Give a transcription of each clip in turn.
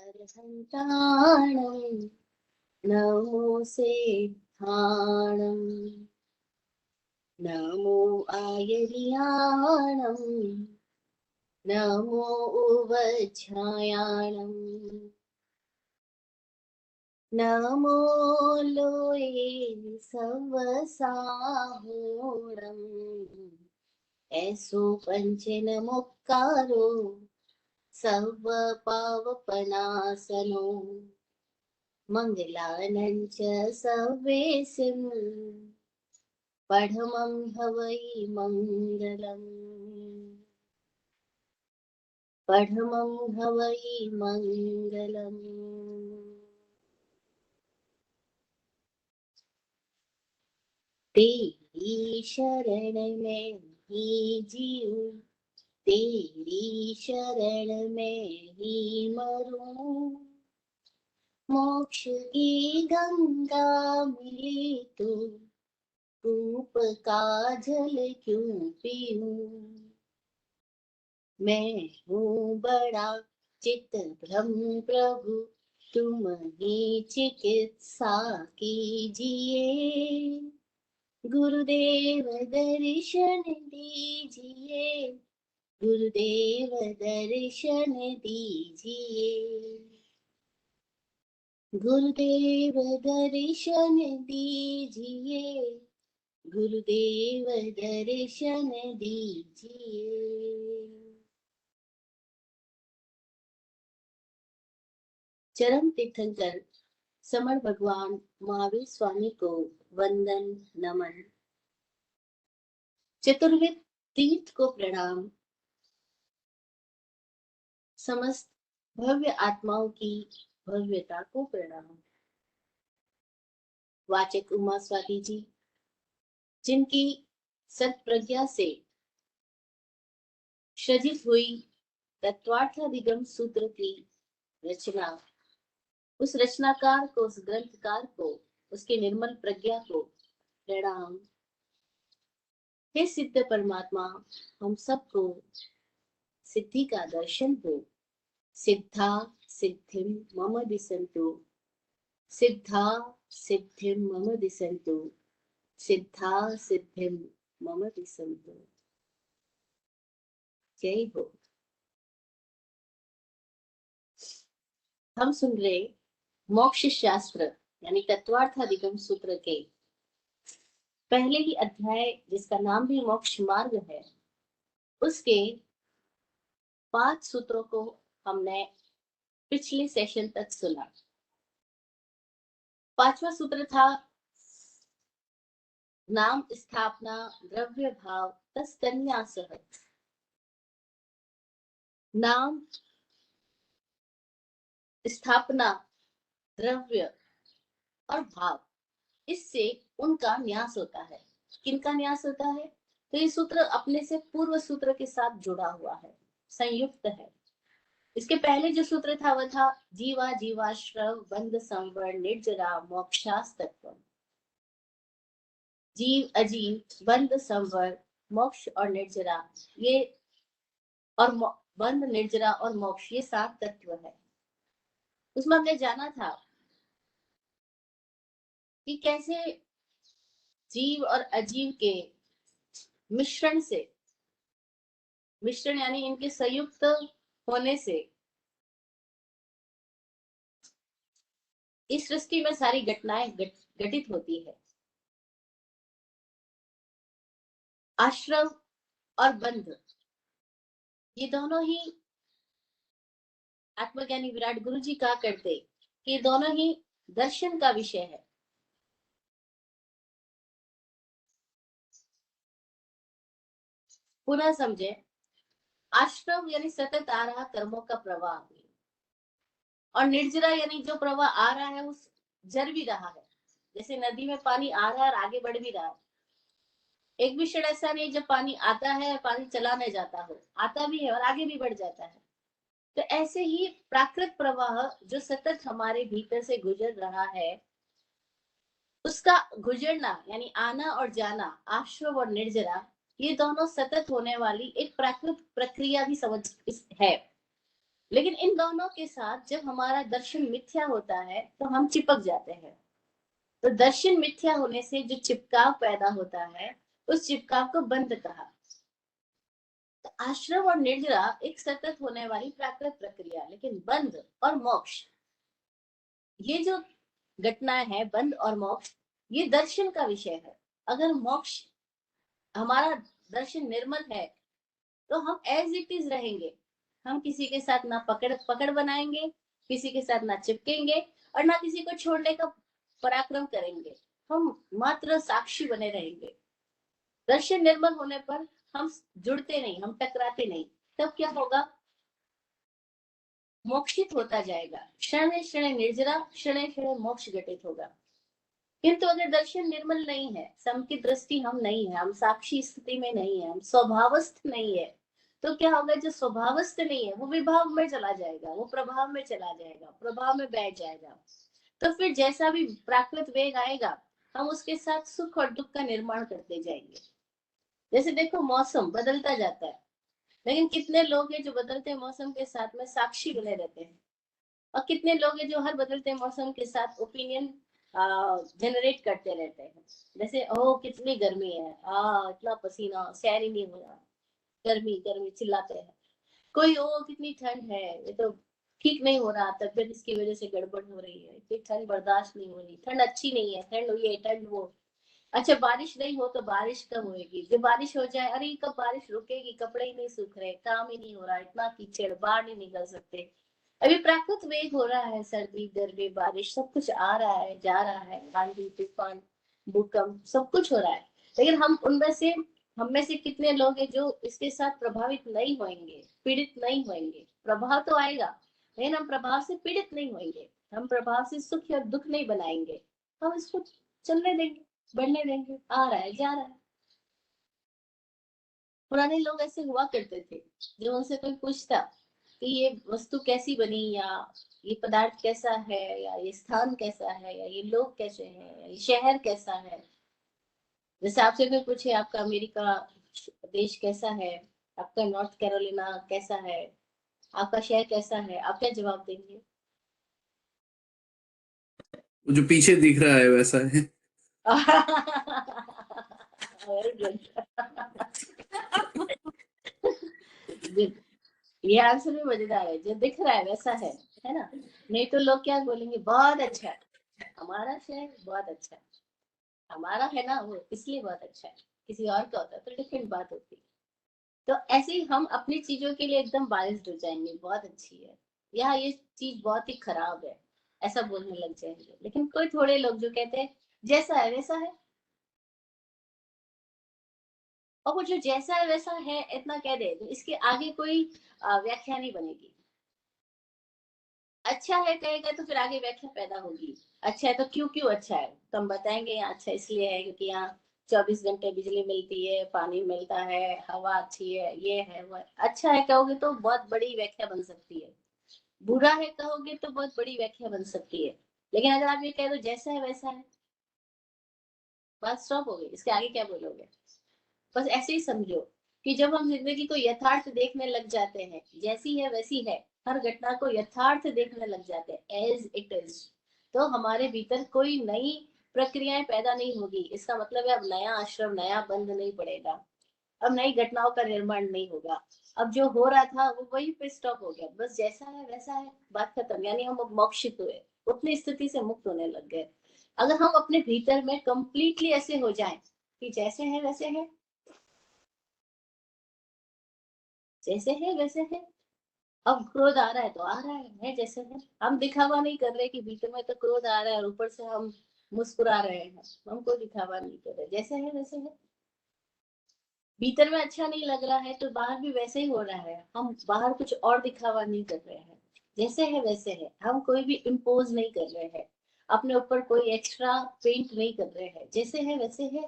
अर्हन्ताणं नमो सेत्थाणं नमो आयर्याणं नमो उवध्यायाणं नमो लोये सवसाहूणम् ऐसो पंचन मुक्कारो सर्व पावपनासनो मंगलानंच सवेसिं पढ़मं हवै मंगलम् पढ़मं हवै मंगलम्। तेरी शरण में ही जीऊं, तेरी शरण में ही मरूं, मोक्ष की गंगा मिली तो कूप का जल क्यों पीऊं। मैं हूँ बड़ा चित भ्रम प्रभु, तुम ही चिकित्सा कीजिए, गुरुदेव दर्शन दीजिए, गुरुदेव दर्शन दीजिए, गुरुदेव दर्शन दीजिए, गुरुदेव दर्शन दीजिए। चरम तीर्थंकर समर भगवान महावीर स्वामी को वंदन नमन। चतुर्विद तीर्थ को प्रणाम। समस्त भव्य आत्माओं की भव्यता को प्रणाम। वाचक उमा स्वाति जी, जिनकी सत्प्रज्ञा से सृजित हुई तत्वार्थाधिगम सूत्र की रचना, उस रचनाकार को, उस ग्रंथकार को, उसके निर्मल प्रज्ञा को प्रणाम। हे सिद्ध परमात्मा, हम सबको सिद्धि का दर्शन हो। सिद्धा सिद्धिं मम दिसन्तु, सिद्धा सिद्धिं मम दिसन्तु, सिद्धा सिद्धिं मम दिसन्तु। जय हो। हम सुन रहे मोक्ष शास्त्र यानी तत्वार्थाधिगम सूत्र के पहले ही अध्याय, जिसका नाम भी मोक्ष मार्ग है, उसके 5 सूत्रों को हमने पिछले सेशन तक सुना। 5वां सूत्र था नाम स्थापना द्रव्य भाव तस्तन्यासः। नाम स्थापना द्रव्य और भाव, इससे उनका न्यास होता है। किनका न्यास होता है? तो ये सूत्र अपने से पूर्व सूत्र के साथ जुड़ा हुआ है, संयुक्त है। इसके पहले जो सूत्र था वह था जीवा जीवाश्रव बंध संवर निर्जरा मोक्षास्तत्व। जीव अजीव बंध संवर मोक्ष और निर्जरा, ये और बंध निर्जरा और मोक्ष, ये 7 तत्व है। उसमें हमने जाना था कि कैसे जीव और अजीव के मिश्रण से, मिश्रण यानी इनके संयुक्त होने से इस सृष्टि में सारी घटनाएं घटित होती है। आश्रव और बंध, ये दोनों ही आत्मज्ञानी विराट गुरु जी कहा करते कि दोनों ही दर्शन का विषय है। पुनः समझे, आश्रव यानी सतत आ रहा कर्मों का प्रवाह, और निर्जरा यानी जो प्रवाह आ रहा है उस जर भी रहा है, जैसे नदी में पानी आ रहा है और आगे बढ़ भी रहा है। एक भी क्षण ऐसा नहीं जब पानी आता है और पानी चला नहीं जाता हो, आता भी है और आगे भी बढ़ जाता है। तो ऐसे ही प्राकृत प्रवाह जो सतत हमारे भीतर से गुजर रहा है, उसका गुजरना यानी आना और जाना, आश्रव और निर्जरा, ये दोनों सतत होने वाली एक प्राकृत प्रक्रिया भी समझ है। लेकिन इन दोनों के साथ जब हमारा दर्शन मिथ्या होता है तो हम चिपक जाते हैं। तो दर्शन मिथ्या होने से जो चिपकाव पैदा होता है, उस चिपकाव को बंध कहा। तो आश्रम और निर्जरा एक सतत होने वाली प्राकृतिक प्रक्रिया, लेकिन बंध और मोक्ष, ये जो घटना है, बंध और मोक्ष, ये दर्शन का विषय है। अगर मोक्ष, हमारा दर्शन निर्मल है, तो हम एज इट इज रहेंगे। हम किसी के साथ ना पकड़ पकड़ बनाएंगे, किसी के साथ ना चिपकेंगे, और ना किसी को छोड़ने का पराक्रम करेंगे। हम मात्र साक्षी बने रहेंगे। दर्शन निर्मल होने पर हम जुड़ते नहीं, हम टकराते नहीं। तब क्या होगा? मोक्षित होता जाएगा। क्षण क्षण निर्जरा, क्षण क्षण मोक्ष घटित होगा। किंतु अगर दर्शन निर्मल नहीं है, समकी दृष्टि हम नहीं है, हम साक्षी स्थिति में नहीं है, हम स्वभावस्थ नहीं है, तो क्या होगा? जो स्वभावस्थ नहीं है वो विभाव में चला जाएगा, वो प्रभाव में चला जाएगा, प्रभाव में बैठ जाएगा। तो फिर जैसा भी प्राकृत वेग आएगा, हम उसके साथ सुख और दुख का निर्माण करते जाएंगे। जैसे देखो, मौसम बदलता जाता है, लेकिन कितने लोग हैं जो बदलते मौसम के साथ में साक्षी बने रहते हैं, और कितने लोग हैं जो हर बदलते मौसम के साथ ओपिनियन जनरेट करते रहते हैं। जैसे, ओ कितनी गर्मी है, इतना पसीना, सहन ही नहीं हो रहा, गर्मी गर्मी चिल्लाते हैं। कोई, ओ कितनी ठंड है, ये तो ठीक नहीं हो रहा, तबियत इसकी वजह से गड़बड़ हो रही है, इतनी ठंड बर्दाश्त नहीं हो रही, ठंड अच्छी नहीं है, ठंड हुई है, ठंड वो। अच्छा, बारिश नहीं हो तो बारिश कब होएगी, जब बारिश हो जाए, अरे कब बारिश रुकेगी, कपड़े ही नहीं सूख रहे, काम ही नहीं हो रहा, इतना कीचड़, बाहर नहीं निकल सकते। अभी प्राकृतिक वेग हो रहा है, सर्दी गर्मी बारिश सब कुछ आ रहा है, जा रहा है, आंधी तूफान भूकंप सब कुछ हो रहा है। लेकिन हम में से कितने लोग हैं जो इसके साथ प्रभावित नहीं होंगे, पीड़ित नहीं होंगे? प्रभाव तो आएगा, लेकिन हम प्रभाव से पीड़ित नहीं होंगे, हम प्रभाव से सुख या दुख नहीं बनाएंगे। हम इसको चलने देंगे, बढ़ने देंगे, आ रहा है, जा रहा है। पुराने लोग ऐसे हुआ करते थे, जब उनसे कोई पूछता कि ये वस्तु कैसी बनी, या ये पदार्थ कैसा है, या ये स्थान कैसा है, या ये लोग कैसे हैं, या ये शहर कैसा है। जैसे आपसे कोई पूछे, आपका अमेरिका देश कैसा है, आपका नॉर्थ कैरोलिना कैसा है, आपका शहर कैसा है, आप क्या जवाब देंगे? जो पीछे दिख रहा है वैसा है। Very good. ये आंसर भी मजेदार है, जो दिख रहा है वैसा है ना? नहीं तो लोग क्या बोलेंगे? बहुत अच्छा है, हमारा शहर बहुत अच्छा है, हमारा है ना वो, इसलिए बहुत अच्छा है। किसी और का होता तो डिफरेंट बात होती। तो ऐसे ही हम अपनी चीजों के लिए एकदम बायस्ड हो जाएंगे, बहुत अच्छी है, या ये चीज बहुत ही खराब है, ऐसा बोलने लग जाएंगे। लेकिन कोई थोड़े लोग जो कहते हैं जैसा है वैसा है, और वो जो जैसा है वैसा है इतना कह दे, तो इसके आगे कोई व्याख्या नहीं बनेगी। अच्छा है कहेगा तो फिर आगे व्याख्या पैदा होगी। अच्छा है तो क्यों क्यों अच्छा है, तो हम बताएंगे यहाँ अच्छा इसलिए है क्योंकि यहाँ 24 घंटे बिजली मिलती है, पानी मिलता है, हवा अच्छी है, ये है वो है। अच्छा है कहोगे तो बहुत बड़ी व्याख्या बन सकती है, बुरा है कहोगे तो बहुत बड़ी व्याख्या बन सकती है। लेकिन अगर आप ये कह दो जैसा है वैसा है, बात स्टॉप हो गई, इसके आगे क्या बोलोगे? बस ऐसे ही समझो कि जब हम जिंदगी को यथार्थ देखने लग जाते हैं, जैसी है वैसी है, हर घटना को यथार्थ देखने लग जाते हैं, एज इट इज, तो हमारे भीतर कोई नई प्रक्रियाएं पैदा नहीं होगी। इसका मतलब है अब नया आश्रम, नया बंध नहीं पड़ेगा, अब नई घटनाओं का निर्माण नहीं होगा। अब जो हो रहा था वो वही पे स्टॉप हो गया, बस जैसा है वैसा है, बात खत्म। यानी हम अब मोक्षित हुए, उतनी स्थिति से मुक्त होने लग गए। अगर हम अपने भीतर में कंप्लीटली ऐसे हो जाएं कि जैसे है वैसे है, जैसे है वैसे है, अब क्रोध आ रहा है तो आ रहा है जैसे है। हम दिखावा नहीं कर रहे कि भीतर में तो क्रोध आ रहा है और ऊपर से हम मुस्कुरा रहे हैं, हम कोई दिखावा नहीं कर रहे, जैसे है वैसे है। भीतर में अच्छा नहीं लग रहा है तो बाहर भी वैसे ही हो रहा है, हम बाहर कुछ और दिखावा नहीं कर रहे हैं, जैसे है वैसे है। हम कोई भी इम्पोज नहीं कर रहे हैं, अपने ऊपर कोई एक्स्ट्रा पेंट नहीं कर रहे हैं, जैसे है वैसे है।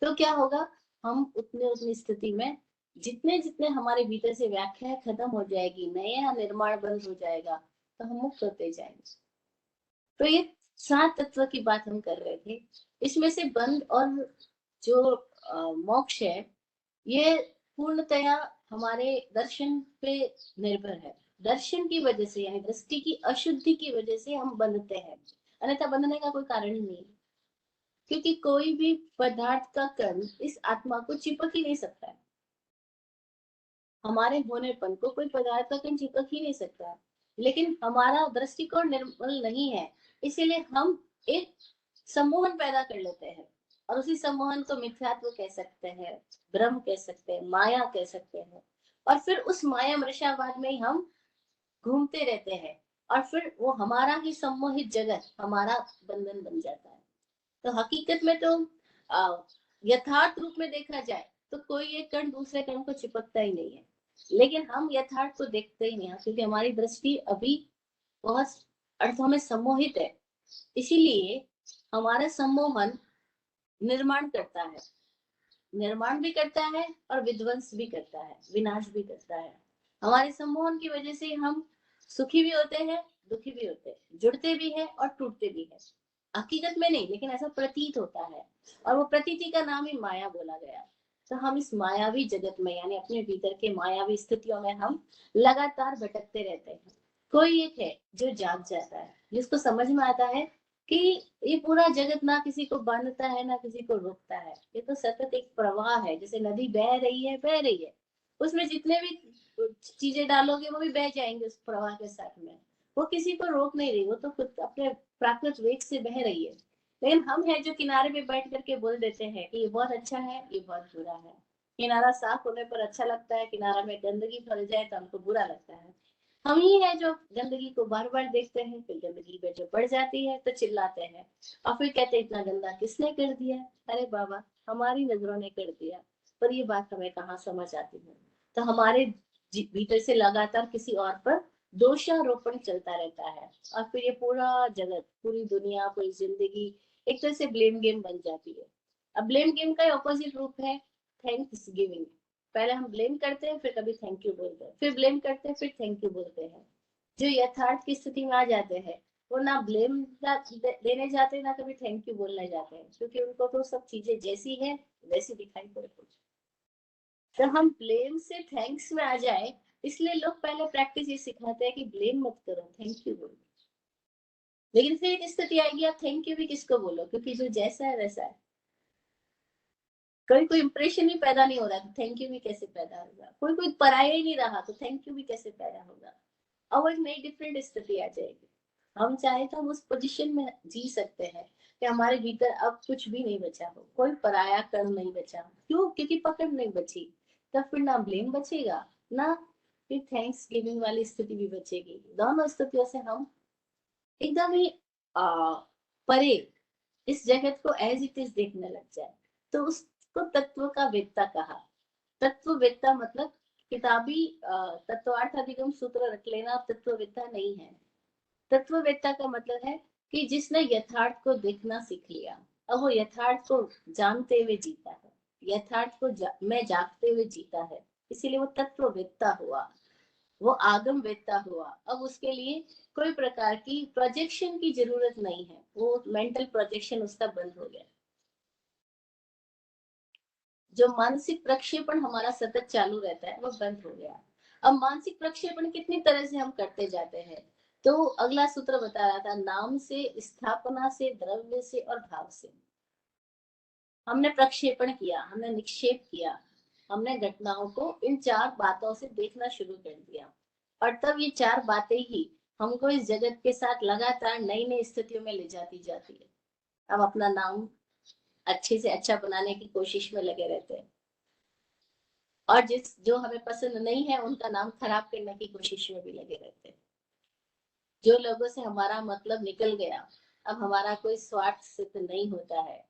तो क्या होगा? हम उतने उतनी स्थिति में, जितने जितने हमारे भीतर से व्याख्या खत्म हो जाएगी, नया निर्माण बंद हो जाएगा, तो हम मुक्त होते जाएंगे। तो ये 7 तत्व की बात हम कर रहे थे। इसमें से बंध और जो मोक्ष है, ये पूर्णतया हमारे दर्शन पे निर्भर है। दर्शन की वजह से यानी दृष्टि की अशुद्धि की वजह से हम बंधते हैं, अन्यथा बंधने का कोई कारण ही नहीं है। क्योंकि कोई भी पदार्थ का कण इस आत्मा को चिपक ही नहीं सकता है। हमारे होनेपन को कोई पदार्थ का कण चिपक ही नहीं सकता, लेकिन हमारा दृष्टिकोण निर्मल नहीं है, इसीलिए हम एक सम्मोहन पैदा कर लेते हैं, और उसी सम्मोहन को मिथ्यात्व कह सकते हैं, भ्रम कह सकते हैं, माया कह सकते हैं। और फिर उस माया मृषावाद में ही हम घूमते रहते हैं, और फिर वो हमारा ही सम्मोहित जगत हमारा बंधन बन जाता है। तो हकीकत में तो यथार्थ रूप में देखा जाए तो कोई एक कण दूसरे कण को चिपकता ही नहीं है, लेकिन हम यथार्थ को देखते ही नहीं, क्योंकि हमारी दृष्टि अभी बहुत अर्थों में सम्मोहित है। इसीलिए हमारा सम्मोहन निर्माण करता है, निर्माण भी करता है और विध्वंस भी करता है, विनाश भी करता है। हमारे सम्मोहन की वजह से हम सुखी भी होते हैं, दुखी भी होते हैं, जुड़ते भी हैं और टूटते भी हैं। हकीकत में नहीं, लेकिन ऐसा प्रतीत होता है, और वो प्रतीति का नाम ही माया बोला गया। तो हम इस मायावी जगत में यानी अपने भीतर के मायावी स्थितियों में हम लगातार भटकते रहते हैं। कोई एक है जो जाग जाता है, जिसको समझ में आता है कि ये पूरा जगत ना किसी को बांधता है ना किसी को रोकता है, ये तो सतत एक प्रवाह है, जैसे नदी बह रही है बह रही है, उसमें जितने भी चीजें डालोगे वो भी बह जाएंगे उस प्रवाह के साथ में। वो किसी को रोक नहीं रही, वो तो खुद अपने प्राकृत वेग से बह रही है। लेकिन हम हैं जो किनारे पे बैठ करके बोल देते हैं कि ये बहुत अच्छा है, ये बहुत बुरा है। किनारा साफ होने पर अच्छा लगता है, किनारा में गंदगी फैल जाए तो हमको बुरा लगता है। हम ही है जो गंदगी को बार बार देखते हैं, फिर गंदगी में जो बढ़ जाती है तो चिल्लाते हैं, और फिर कहते हैं इतना गंदा किसने कर दिया। अरे बाबा, हमारी नजरों ने कर दिया, पर ये बात हमें कहाँ समझ आती है। तो हमारे भीतर से लगातार किसी और पर दोषारोपण चलता रहता है, और फिर ये पूरा जगत, पूरी दुनिया, पूरी जिंदगी एक तरह से ब्लेम गेम बन जाती है। अब ब्लेम गेम का ऑपोजिट रूप है थैंक्स गिविंग। पहले हम ब्लेम करते हैं, फिर कभी थैंक यू बोलते हैं, फिर ब्लेम करते हैं, फिर थैंक यू बोलते हैं। जो यथार्थ की स्थिति में आ जाते हैं, वो ना ब्लेम देने जाते हैं, ना कभी थैंक यू बोलने जाते हैं, क्योंकि उनको तो सब चीजें जैसी है वैसी दिखाई पड़ती है। तो हम ब्लेम से थैंक्स में आ जाए, इसलिए लोग पहले प्रैक्टिस ये सिखाते हैं कि ब्लेम मत करो, थैंक यू बोलो। लेकिन फिर एक स्थिति आएगी, आप थैंक यू भी किसको बोलो, क्योंकि जो जैसा है वैसा है। कोई इंप्रेशन ही पैदा नहीं हो रहा तो थैंक यू भी कैसे पैदा होगा, कोई पराया ही नहीं रहा तो थैंक यू भी कैसे पैदा होगा। और एक नई डिफरेंट स्थिति आ जाएगी। हम चाहे तो हम उस पोजीशन में जी सकते हैं कि हमारे भीतर अब कुछ भी नहीं बचा हो, कोई पराया कण नहीं बचा। क्यों? क्योंकि पकड़ नहीं बची। तब फिर ना ब्लेम बचेगा, ना फिर थैंक्स गिविंग वाली स्थिति भी बचेगी। दोनों स्थितियों से हम एकदम ही परे इस जगत को एज इट इज देखने लग जाए, तो उसको तत्व का वेत्ता कहा। तत्ववेत्ता मतलब किताबी तत्वार्थ अधिगम सूत्र रख लेना, तत्ववेत्ता नहीं है। तत्ववेत्ता का मतलब है कि जिसने यथार्थ को देखना सीख लिया, अब वो यथार्थ को जानते हुए जीता है, यथार्थ को में जागते हुए जीता है, इसीलिए वो तत्ववेत्ता हुआ, वो आगम वेत्ता हुआ। अब उसके लिए कोई प्रकार की प्रोजेक्शन की जरूरत नहीं है, वो मेंटल प्रोजेक्शन उसका बंद हो गया। जो मानसिक प्रक्षेपण हमारा सतत चालू रहता है वो बंद हो गया। अब मानसिक प्रक्षेपण कितनी तरह से हम करते जाते हैं, तो अगला सूत्र बता रहा था, नाम से, स्थापना से, द्रव्य से और भाव से हमने प्रक्षेपण किया, हमने निक्षेप किया, हमने घटनाओं को इन चार बातों से देखना शुरू कर दिया, और तब ये चार बातें ही हमको इस जगत के साथ लगातार नई नई स्थितियों में ले जाती जाती है। अब अपना नाम अच्छे से अच्छा बनाने की कोशिश में लगे रहते हैं, और जो हमें पसंद नहीं है उनका नाम खराब करने की कोशिश में भी लगे रहते हैं। जो लोगों से हमारा मतलब निकल गया, अब हमारा कोई स्वार्थ सिद्ध नहीं होता है,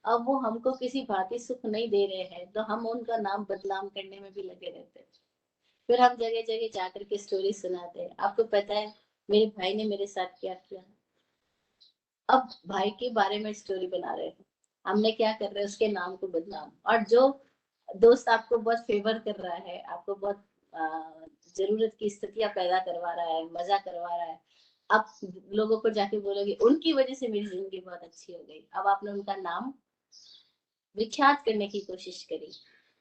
अब वो हमको किसी भांति सुख नहीं दे रहे हैं, तो हम उनका नाम बदनाम करने में भी लगे रहते हैं। फिर हम जगह जगह जाकर के स्टोरी सुनाते हैं, आपको पता है मेरे भाई ने मेरे साथ क्या किया। अब भाई के बारे में स्टोरी बना रहे हैं, हमने क्या कर रहे हैं, उसके नाम को बदनाम। और जो दोस्त आपको बहुत फेवर कर रहा है, आपको बहुत जरूरत की स्थितियां पैदा करवा रहा है, मजा करवा रहा है, आप लोगों को जाके बोलोगे उनकी वजह से मेरी जिंदगी बहुत अच्छी हो गई। अब आपने उनका नाम विख्यात करने की कोशिश करी,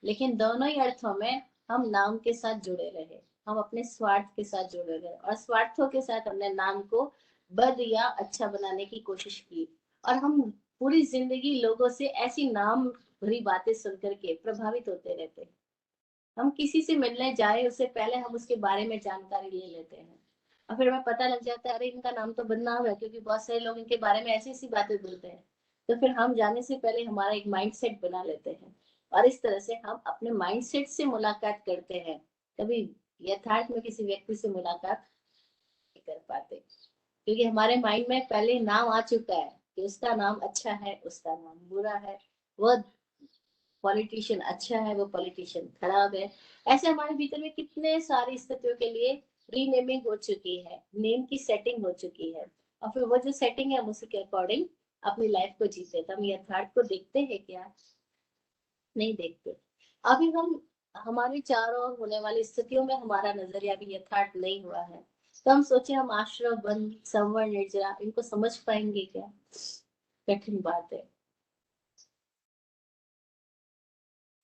लेकिन दोनों ही अर्थों में हम नाम के साथ जुड़े रहे। हम अपने स्वार्थ के साथ जुड़े रहे और स्वार्थों के साथ हमने नाम को बद या अच्छा बनाने की कोशिश की। और हम पूरी जिंदगी लोगों से ऐसी नाम भरी बातें सुनकर के प्रभावित होते रहते हैं। हम किसी से मिलने जाए उससे पहले हम उसके बारे में जानकारी ले लेते हैं और फिर हमें पता लग जाता है अरे इनका नाम तो बदनाम है, क्योंकि बहुत सारे लोग इनके बारे में ऐसी ऐसी बातें बोलते हैं। तो फिर हम जाने से पहले हमारा एक माइंडसेट बना लेते हैं और इस तरह से हम अपने माइंडसेट से मुलाकात करते हैं। कभी यथार्थ में किसी व्यक्ति से मुलाकात नहीं कर पाते, क्योंकि हमारे माइंड में पहले नाम आ चुका है कि उसका नाम अच्छा है, उसका नाम बुरा है, वो पॉलिटिशियन अच्छा है, वो पॉलिटिशियन खराब है। ऐसे हमारे भीतर में कितने सारी स्थितियों के लिए रीनेमिंग हो चुकी है, नेम की सेटिंग हो चुकी है और फिर वो जो सेटिंग है हम उसी के अकॉर्डिंग अपनी लाइफ को जीते। तो हम यथार्थ को देखते हैं क्या? नहीं देखते। अभी हम हमारे चारों ओर होने वाली स्थितियों में हमारा नजरिया भी यथार्थ नहीं हुआ है, तो हम सोचे हम आश्रम वन संवर निर्जरा इनको समझ पाएंगे क्या? कठिन बात है।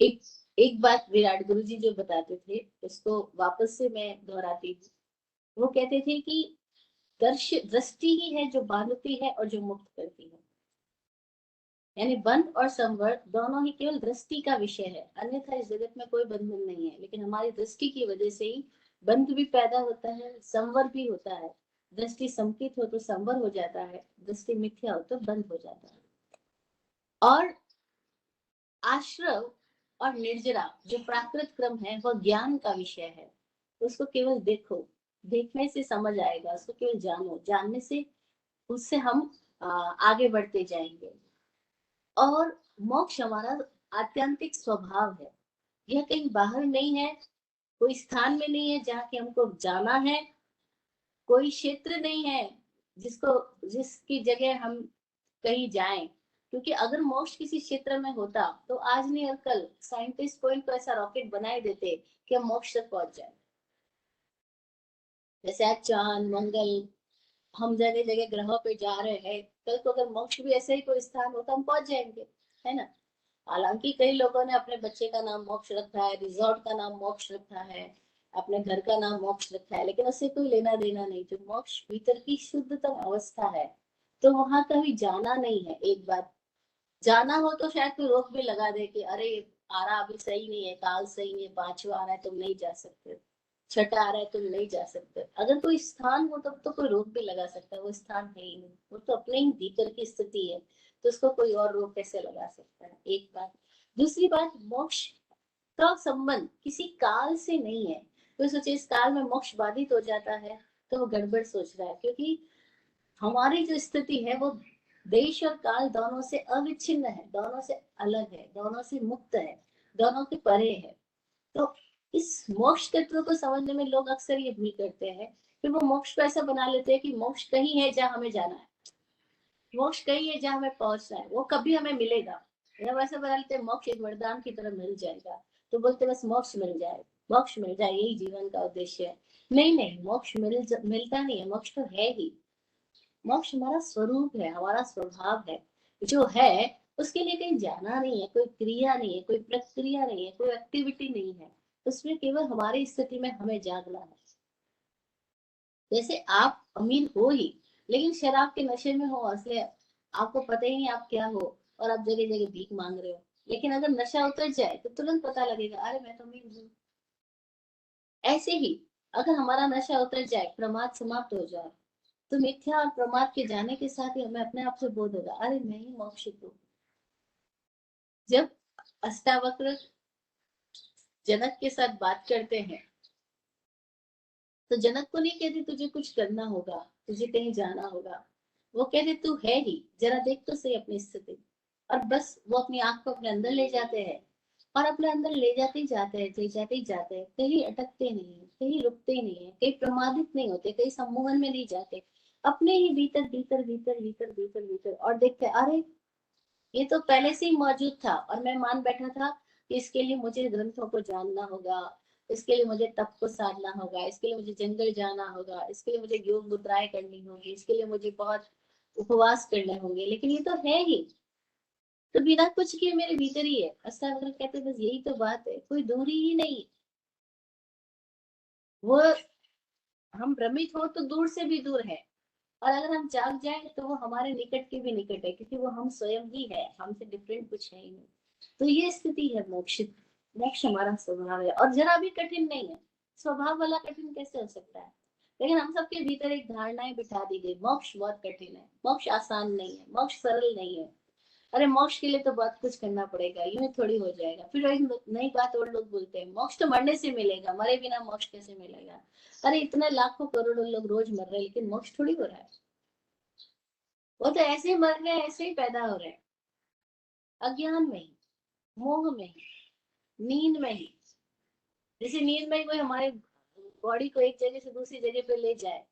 एक एक बात विराट गुरु जी जो बताते थे उसको वापस से मैं दोहराती हूँ। वो कहते थे कि दृष्टि ही है जो बांधती है और जो मुक्त करती है। यानी बंध और संवर दोनों ही केवल दृष्टि का विषय है, अन्यथा इस जगत में कोई बंधन नहीं है। लेकिन हमारी दृष्टि की वजह से ही बंध भी पैदा होता है, संवर भी होता है। दृष्टि संकित हो तो संवर हो जाता है, दृष्टि मिथ्या हो तो बंध हो जाता है। और आश्रव और निर्जरा जो प्राकृत क्रम है वह ज्ञान का विषय है। उसको केवल देखो, देखने से समझ आएगा, उसको केवल जानो, जानने से उससे हम आगे बढ़ते जाएंगे। और मोक्ष हमारा आत्यंतिक स्वभाव है, यह कहीं बाहर नहीं है, कोई स्थान में नहीं है जहाँ की हमको जाना है, कोई क्षेत्र नहीं है जिसको जिसकी जगह हम कहीं जाएं। क्योंकि अगर मोक्ष किसी क्षेत्र में होता तो आज नहीं और कल साइंटिस्ट कोई तो ऐसा रॉकेट बनाए देते कि हम मोक्ष तक पहुंच जाए। जैसे आज चांद मंगल हम जगह जगह ग्रहों पे जा रहे हैं, कल को अगर मोक्ष भी ऐसे ही कोई स्थान होता हम पहुंच जाएंगे, है ना? हालांकि कई लोगों ने अपने बच्चे का नाम मोक्ष रखा है, रिजॉर्ट का नाम मोक्ष रखा है, अपने घर का नाम मोक्ष रखा है, लेकिन उससे कोई लेना देना नहीं। जो मोक्ष भीतर की शुद्धतम अवस्था है, तो वहां कभी जाना नहीं है। एक बात, जाना हो तो शायद कोई रोक भी लगा दे कि अरे आ रहा अभी सही नहीं है, काल सही नहीं है, पांचवा आ रहा है तुम नहीं जा सकते, छठा आ रहा है तुम नहीं जा सकते। अगर कोई स्थान हो तब तो कोई रोक भी लगा सकता है, वो स्थान है ही नहीं, वो तो अपने ही भीतर की स्थिति है, तो उसको कोई और रोक कैसे लगा सकता है? एक बात। दूसरी बात, मोक्ष का संबंध किसी काल से नहीं है। कोई सोचे इस काल में मोक्ष बाधित हो जाता है तो वो गड़बड़ सोच रहा है, क्योंकि हमारी जो स्थिति है वो देश और काल दोनों से अविच्छिन्न है, दोनों से अलग है, दोनों से मुक्त है, दोनों के परे है। तो इस मोक्ष तत्व को समझने में लोग अक्सर ये भूल करते हैं, फिर वो मोक्ष को ऐसा बना लेते हैं कि मोक्ष कहीं है जहाँ हमें जाना है, मोक्ष कहीं है जहाँ हमें पहुंचना है, वो कभी हमें मिलेगा। या वैसा बना लेते हैं मोक्ष एक वरदान की तरह मिल जाएगा, तो बोलते बस मोक्ष मिल जाए, मोक्ष मिल जाए यही जीवन का उद्देश्य है। नहीं नहीं, मोक्ष मिलता नहीं है, मोक्ष तो है ही। मोक्ष हमारा स्वरूप है, हमारा स्वभाव है जो है। उसके लिए कहीं जाना नहीं है, कोई क्रिया नहीं है, कोई प्रक्रिया नहीं है, कोई एक्टिविटी नहीं है। उसमें केवल हमारी स्थिति में हमें जागना है। जैसे आप अमीर हो ही, लेकिन शराब के नशे में हो, इसलिए आपको पता ही नहीं आप क्या हो और आप जगह जगह भीख मांग रहे हो। लेकिन अगर नशा उतर जाए तो तुरंत पता लगेगा अरे मैं तो अमीर हूँ। ऐसे ही अगर हमारा नशा उतर जाए, प्रमाद समाप्त हो जाए, तो मिथ्या और प्रमाद के जाने के साथ ही हमें अपने आप से बोध होगा अरे मैं ही मोक्षित हूँ। जब अष्टावक्र जनक के साथ बात करते हैं तो जनक को नहीं कहते तुझे कुछ करना होगा, तुझे कहीं जाना होगा। वो कहते तू है ही, जरा देख तो सही अपनी स्थिति। और बस वो अपनी आंख को अपने अंदर ले जाते हैं और अपने अंदर ले जाते ही जाते हैं, ले जाते ही जाते हैं, कहीं अटकते नहीं है, कहीं रुकते नहीं है, कहीं प्रमादित नहीं होते, कहीं सम्मोहन में नहीं जाते। अपने ही भीतर भीतर भीतर भीतर भीतर भीतर और देखते अरे ये तो पहले से ही मौजूद था और मैं मान बैठा था कि इसके लिए मुझे ग्रंथों को जानना होगा, इसके लिए मुझे तप को साधना होगा, इसके लिए मुझे जंगल जाना होगा, इसके लिए मुझे योग मुद्राएं करनी होगी, इसके लिए मुझे बहुत उपवास करने होंगे, लेकिन ये तो है ही। तो बिना कुछ किए मेरे भीतर ही है। अष्टावक्र कहते बस यही तो बात है, कोई दूरी ही नहीं। वो हम भ्रमित हो तो दूर से भी दूर है, और अगर हम जाग जाए तो वो हमारे निकट के भी निकट है, क्योंकि वो हम स्वयं ही है, हमसे डिफरेंट कुछ है ही नहीं। तो ये स्थिति है मोक्ष। मोक्ष हमारा स्वभाव है, और जरा भी कठिन नहीं है। स्वभाव वाला कठिन कैसे हो सकता है? लेकिन हम सबके भीतर एक धारणाएं बिठा दी गई, मोक्ष बहुत कठिन है, मोक्ष आसान नहीं है, मोक्ष सरल नहीं है। अरे मोक्ष के लिए तो बहुत कुछ करना पड़ेगा, यूं ही थोड़ी हो जाएगा। फिर एक नई बात और लोग बोलते हैं, मोक्ष तो मरने से मिलेगा, मरे बिना मोक्ष कैसे मिलेगा? अरे इतने लाखों करोड़ों लोग रोज मर रहे हैं, लेकिन मोक्ष थोड़ी हो रहा है। वो तो ऐसे ही मर रहे हैं, ऐसे ही पैदा हो रहे हैं, अज्ञान में ही, मोह में ही, नींद में ही। जैसे नींद में ही कोई हमारे बॉडी को एक जगह से दूसरी जगह पे ले जाए,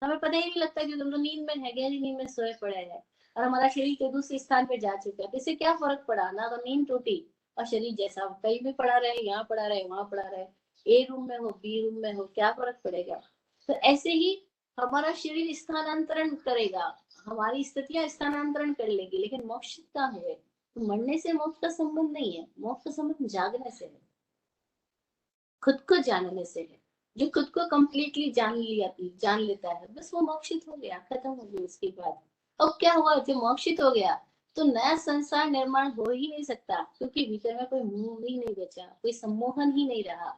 हमें पता ही नहीं लगता कि तुम तो नींद में है, गहरी नींद में सोए पड़े हैं, और हमारा शरीर के दूसरे स्थान पे जा चुका है। तो इससे क्या फर्क पड़ा? ना तो नींद टूटी और शरीर जैसा कहीं भी पड़ा रहे, यहाँ पड़ा रहे, वहां पड़ा रहे, ए रूम में हो, बी रूम में हो, क्या फर्क पड़ेगा? तो ऐसे ही हमारा शरीर स्थानांतरण करेगा, हमारी स्थितियां स्थानांतरण कर लेगी, लेकिन मोक्ष का है तो मरने से मोक्ष का संबंध नहीं है। मोक्ष का संबंध जागने से है, खुद को जानने से है। जो खुद को कंप्लीटली जान लेता है, बस वो मोक्षित हो गया, खत्म हो गई उसकी बात। अब क्या हुआ? जब मोक्षित हो गया तो नया संसार निर्माण हो ही नहीं सकता, क्योंकि भीतर में कोई मोह ही नहीं बचा, कोई सम्मोहन ही नहीं रहा,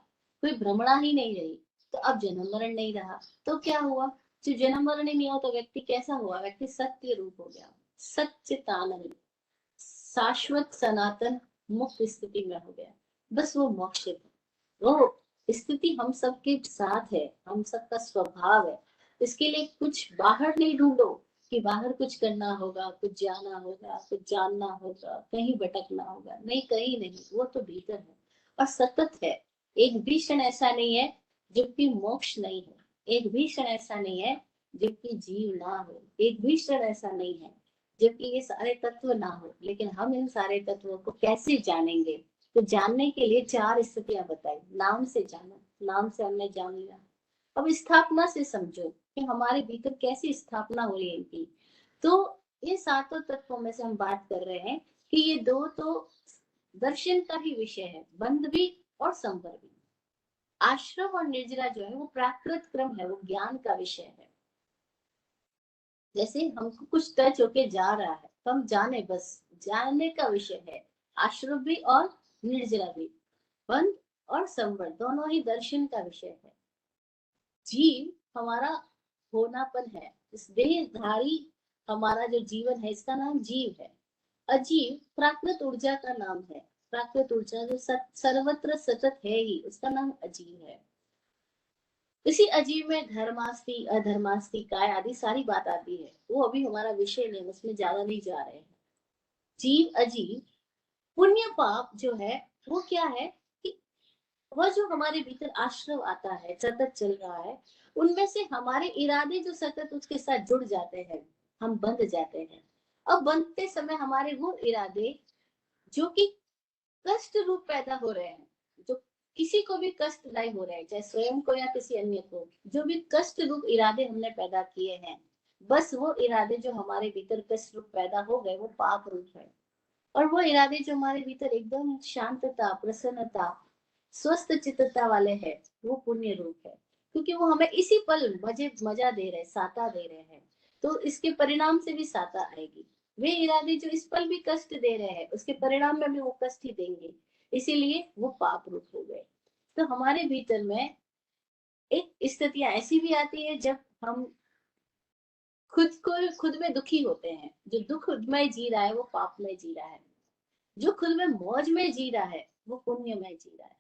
कोई भ्रमणा ही नहीं रही। तो अब जन्म मरण नहीं रहा। तो क्या हुआ? जब जन्म मरण ही नहीं हुआ तो व्यक्ति कैसा हुआ? व्यक्ति सत्य रूप हो गया, सच्चिदानंद, शाश्वत सनातन मुक्त स्थिति में हो गया। बस वो मोक्षित है। वो स्थिति हम सबके साथ है, हम सबका स्वभाव है। इसके लिए कुछ बाहर नहीं ढूंढो कि बाहर कुछ करना होगा, कुछ जाना होगा, कुछ जानना होगा, कहीं भटकना होगा। नहीं, कहीं नहीं, वो तो भीतर है और सतत है। एक भी क्षण ऐसा नहीं है जबकि मोक्ष नहीं है, एक भी क्षण ऐसा नहीं है जबकि जीव ना हो, एक भी क्षण ऐसा नहीं है जबकि ये सारे तत्व ना हो। लेकिन हम इन सारे तत्वों को कैसे जानेंगे? तो जानने के लिए चार स्थितियां बताई। नाम से जाना, नाम से हमने जान लिया। अब स्थापना से समझो कि हमारे भीतर कैसी स्थापना हो रही है इनकी। तो ये सातों तत्वों में से हम बात कर रहे हैं कि ये दो तो दर्शन का ही विषय है, बंध भी और संवर भी। आश्रम और निर्जरा जो है वो प्राकृत क्रम है, वो ज्ञान का विषय है। जैसे हमको कुछ टच होके जा रहा है तो हम जाने, बस जानने का विषय है। आश्रम भी और निर्जरा भी, बंध और संवर दोनों ही दर्शन का विषय है। जीव हमारा होनापन है, इस देहधारी हमारा जो जीवन है इसका नाम जीव है। अजीव प्राकृत ऊर्जा का नाम है। प्राकृत ऊर्जा जो सर्वत्र सतत है ही, उसका नाम अजीव है। इसी अजीव में धर्मास्ति, अधर्मास्ति, काय आदि सारी बात आती है। वो अभी हमारा विषय नहीं, उसमें ज्यादा नहीं जा रहे हैं। जीव अजीव, पुण्य पाप जो है वो क्या है कि वह जो हमारे भीतर आश्रव आता है, सतत चल रहा है, उनमें से हमारे इरादे जो सतत उसके साथ जुड़ जाते हैं, हम बंध जाते हैं। अब बंधते समय हमारे वो इरादे जो कि कष्ट रूप पैदा हो रहे हैं, जो किसी को भी कष्टदायी हो रहे हैं, चाहे स्वयं को या किसी अन्य को, जो भी कष्ट रूप इरादे हमने पैदा किए हैं, बस वो इरादे जो हमारे भीतर कष्ट रूप पैदा हो गए वो पाप रूप है। और वो इरादे जो हमारे भीतर एकदम शांतता, प्रसन्नता, स्वस्थ चित्तता वाले हैं, वो पुण्य रूप है। क्योंकि वो हमें इसी पल मजा दे रहे, साता दे रहे हैं, तो इसके परिणाम से भी साता आएगी। वे इरादे जो इस पल भी कष्ट दे रहे हैं, उसके परिणाम में भी वो कष्ट ही देंगे, इसीलिए वो पाप रूप हो गए। तो हमारे भीतर में एक स्थितियां ऐसी भी आती है जब हम खुद में दुखी होते हैं। जो दुख में जी रहा है वो पाप में जी रहा है, जो खुद में मौज में जी रहा है वो पुण्य में जी रहा है।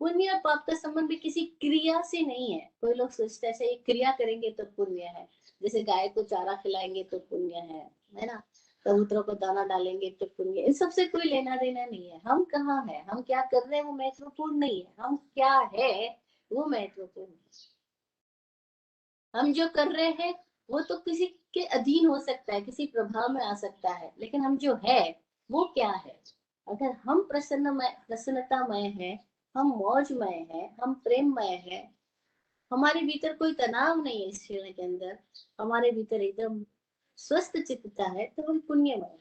पुण्य और पाप का संबंध भी किसी क्रिया से नहीं है। कोई लोग सोचते हैं ये क्रिया करेंगे तो पुण्य है, जैसे गाय को चारा खिलाएंगे तो पुण्य है ना, कबूतरों को दाना डालेंगे तो पुण्य। इन सबसे कोई लेना देना नहीं है। हम कहाँ है, हम क्या कर रहे हैं वो महत्वपूर्ण नहीं है, हम क्या है वो महत्वपूर्ण है। हम जो कर रहे हैं वो तो किसी के अधीन हो सकता है, किसी प्रभाव में आ सकता है, लेकिन हम जो है वो क्या है? अगर हम प्रसन्नतामय है, हम मौजमय है, हम प्रेममय है, हमारे भीतर कोई तनाव नहीं है इस क्षण के अंदर, हमारे भीतर एकदम स्वस्थ चित्तता है, तो हम पुण्यमय है।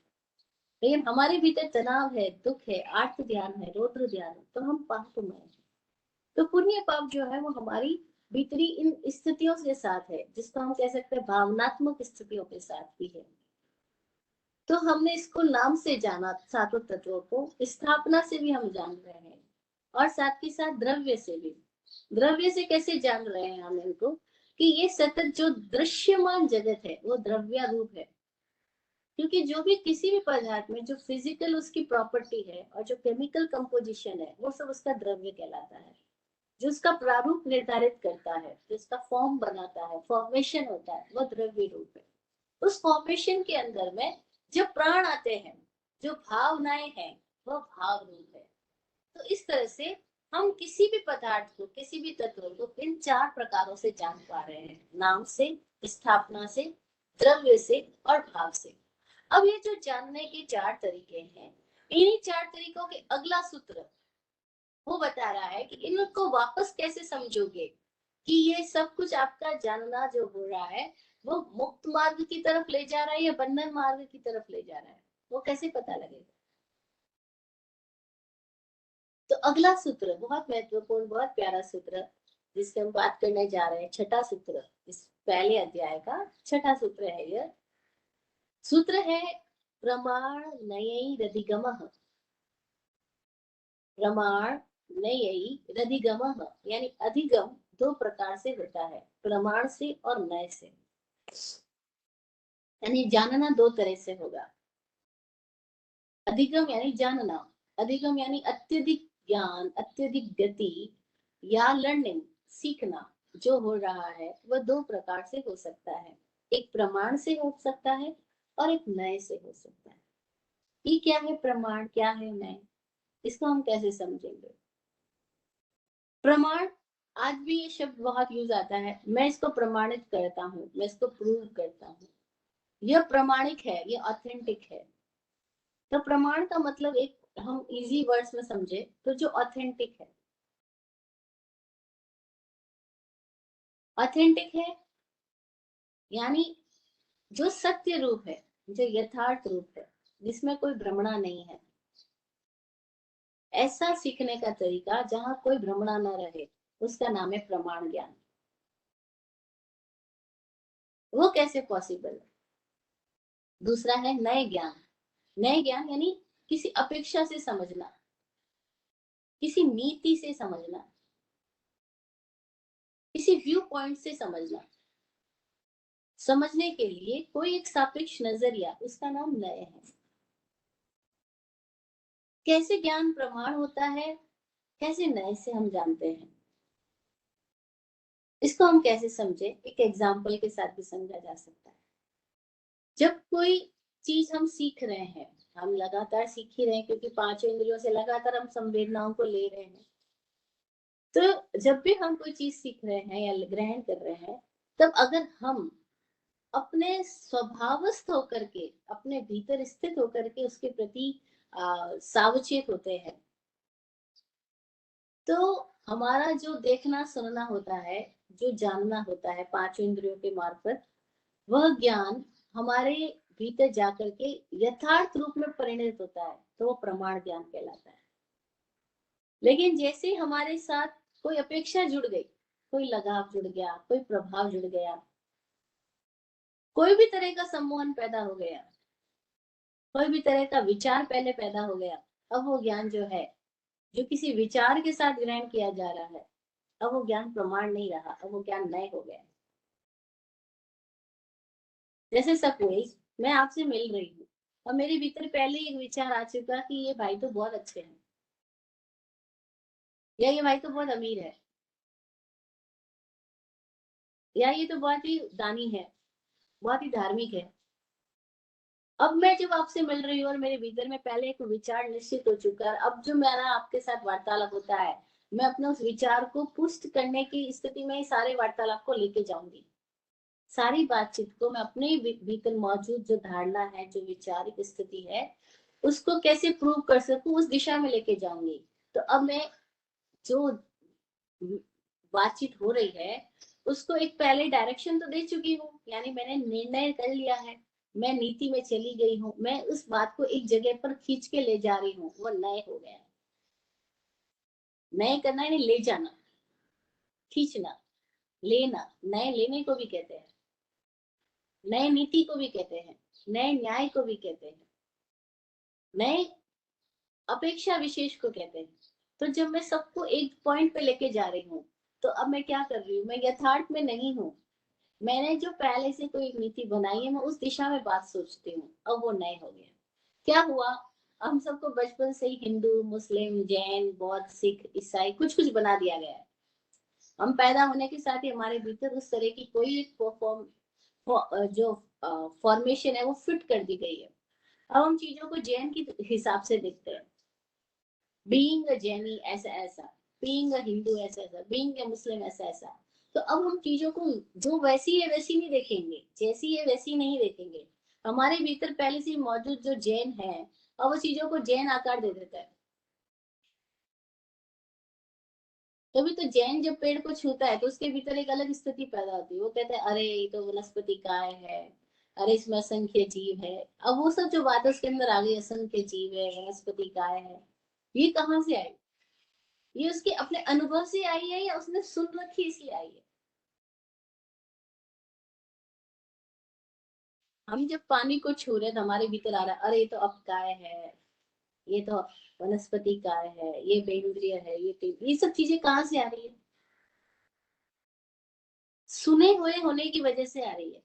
लेकिन हमारे भीतर तनाव है, दुख है, आर्त ध्यान है, रौद्र ध्यान है, तो हम पापमय है। तो पुण्य पाप जो है वो हमारी भीतरी इन स्थितियों के साथ है, जिसको हम कह सकते हैं भावनात्मक स्थितियों के साथ भी है। तो हमने इसको नाम से जाना, सातों तत्वों को स्थापना से भी हम जान रहे हैं, और साथ के साथ द्रव्य से भी। द्रव्य से कैसे जान रहे हैं हम इनको, कि ये सतत जो दृश्यमान जगत है वो द्रव्य रूप है, क्योंकि जो भी किसी भी पदार्थ में जो फिजिकल उसकी प्रॉपर्टी है और जो केमिकल कंपोजिशन है वो सब उसका द्रव्य कहलाता है। जो उसका प्रारूप निर्धारित करता है, जो उसका फॉर्म बनाता है, फॉर्मेशन होता है, वो द्रव्य रूप है। उस फॉर्मेशन के अंदर में जो प्राण आते हैं, जो भावनाएं हैं, वो भाव रूप है। तो इस तरह से हम किसी भी पदार्थ को, किसी भी तत्व को इन चार प्रकारों से जान पा रहे हैं, नाम से, स्थापना से, द्रव्य से और भाव से। अब ये जो जानने के चार तरीके हैं, इन्हीं चार तरीकों के अगला सूत्र वो बता रहा है कि इनको वापस कैसे समझोगे, कि ये सब कुछ आपका जानना जो हो रहा है वो मुक्त मार्ग की तरफ ले जा रहा है या बंधन मार्ग की तरफ ले जा रहा है, वो कैसे पता लगेगा। तो अगला सूत्र बहुत महत्वपूर्ण, बहुत प्यारा सूत्र जिससे हम बात करने जा रहे हैं, छठा सूत्र, इस पहले अध्याय का छठा सूत्र है यह। सूत्र है प्रमाण नयैरधिगमः। प्रमाण नयैरधिगमः यानी अधिगम दो प्रकार से होता है, प्रमाण से और नय से। यानी जानना दो तरह से होगा। अधिगम यानी जानना, अधिगम यानी अत्यधिक ज्ञान, अत्यधिक गति या लर्निंग, सीखना जो हो रहा है वह दो प्रकार से हो सकता है। एक प्रमाण से हो सकता है और एक नए से हो सकता है। ये क्या है प्रमाण, क्या है नए, इसको हम कैसे समझेंगे। प्रमाण, आज भी ये शब्द बहुत यूज आता है, मैं इसको प्रमाणित करता हूँ, मैं इसको प्रूव करता हूँ, यह प्रमाणिक है, यह ऑथेंटिक है। तो प्रमाण का मतलब एक हम इजी वर्ड्स में समझे तो जो ऑथेंटिक है, ऑथेंटिक है यानी जो सत्य रूप है, जो यथार्थ रूप है, जिसमें कोई भ्रमणा नहीं है। ऐसा सीखने का तरीका जहां कोई भ्रमणा न रहे, उसका नाम है प्रमाण ज्ञान। वो कैसे पॉसिबल है। दूसरा है नए ज्ञान। नए ज्ञान यानी किसी अपेक्षा से समझना, किसी नीति से समझना, किसी व्यू पॉइंट से समझना। समझने के लिए कोई एक सापेक्ष नजरिया, उसका नाम नए है। कैसे ज्ञान प्रमाण होता है, कैसे नए से हम जानते हैं, इसको हम कैसे समझे, एक एग्जाम्पल के साथ भी समझा जा सकता है। जब कोई चीज हम सीख रहे हैं, हम लगातार सीख ही रहे हैं, क्योंकि पांचों इंद्रियों से लगातार हम संवेदनाओं को ले रहे हैं। तो जब भी हम कोई चीज सीख रहे हैं या ग्रहण कर रहे हैं, तब अगर हम अपने स्वभावस्थ होकर के, अपने भीतर स्थित होकर के उसके प्रति सावचेत होते हैं, तो हमारा जो देखना सुनना होता है, जो जानना होता है पांचों इंद्रियों के मार्फत, वह ज्ञान हमारे भीतर जाकर के यथार्थ रूप में परिणत होता है, तो वो प्रमाण ज्ञान कहलाता है। लेकिन जैसे हमारे साथ कोई अपेक्षा जुड़ गई, कोई लगाव जुड़ गया, कोई प्रभाव जुड़ गया, कोई भी तरह का सम्मोहन पैदा हो गया, कोई भी तरह का विचार पहले पैदा हो गया, अब वो ज्ञान जो है, जो किसी विचार के साथ ग्रहण किया जा रहा है, अब वो ज्ञान प्रमाण नहीं रहा, अब वो ज्ञान नए हो गया। जैसे सपोज मैं आपसे मिल रही हूँ और मेरे भीतर पहले एक विचार आ चुका कि ये भाई तो बहुत अच्छे हैं, या ये भाई तो बहुत अमीर है, या ये तो बहुत ही दानी है, बहुत ही धार्मिक है। अब मैं जब आपसे मिल रही हूँ और मेरे भीतर में पहले एक विचार निश्चित हो चुका है, अब जो मेरा आपके साथ वार्तालाप होता है, मैं अपने उस विचार को पुष्ट करने की स्थिति में सारे वार्तालाप को लेके जाऊंगी। सारी बातचीत को मैं अपने भीतर मौजूद जो धारणा है, जो विचारिक स्थिति है, उसको कैसे प्रूव कर सकूं, उस दिशा में लेके जाऊंगी। तो अब मैं जो बातचीत हो रही है उसको एक पहले डायरेक्शन तो दे चुकी हूँ, यानी मैंने निर्णय कर लिया है, मैं नीति में चली गई हूँ, मैं उस बात को एक जगह पर खींच के ले जा रही हूँ, वो नए हो गया। नए करना यानी ले जाना, खींचना, लेना, नए लेने को भी कहते हैं, नए नीति को भी कहते हैं, नए न्याय को भी कहते हैं, नए अपेक्षा विशेष को कहते हैं। तो जब मैं सबको एक पॉइंट पे लेके जा रही हूँ, तो अब मैं क्या कर रही हूँ, मैं यथार्थ में नहीं हूँ। मैंने जो पहले से कोई नीति बनाई है, मैं उस दिशा में बात सोचती हूँ, अब वो नए हो गया। क्या हुआ, हम सबको बचपन से ही हिंदू, मुस्लिम, जैन, बौद्ध, सिख, ईसाई कुछ कुछ बना दिया गया है। हम पैदा होने के साथ ही हमारे भीतर उस तरह की कोई एक जो फॉर्मेशन है वो फिट कर दी गई है। अब हम चीजों को जैन की हिसाब से देखते हैं, बीइंग अ जैनी ऐसा ऐसा, बीइंग अ हिंदू ऐसा ऐसा, बीइंग अ मुस्लिम ऐसा ऐसा। तो अब हम चीजों को जो वैसी है वैसी नहीं देखेंगे, जैसी है वैसी नहीं देखेंगे। हमारे भीतर पहले से मौजूद जो जैन है, अब वो चीजों को जैन आकार दे देता है। तभी तो जैन जब पेड़ को छूता है तो उसके भीतर एक अलग स्थिति पैदा होती है। वो कहते हैं अरे ये तो वनस्पति काय है, अरे इसमें असंख्य जीव है। अब वो सब जो बात उसके अंदर आ गई, असंख्य जीव है, वनस्पति काय है, ये कहाँ से आई? ये उसके अपने अनुभव से आई है या उसने सुन रखी इसलिए आई है? हम जब पानी को छू रहे तो हमारे भीतर आ रहा है अरे ये तो अब काय है, ये तो वनस्पति काय है, ये बेंद्रिय है, ये सब चीजें कहाँ से आ रही है? सुने हुए होने की वजह से आ रही है,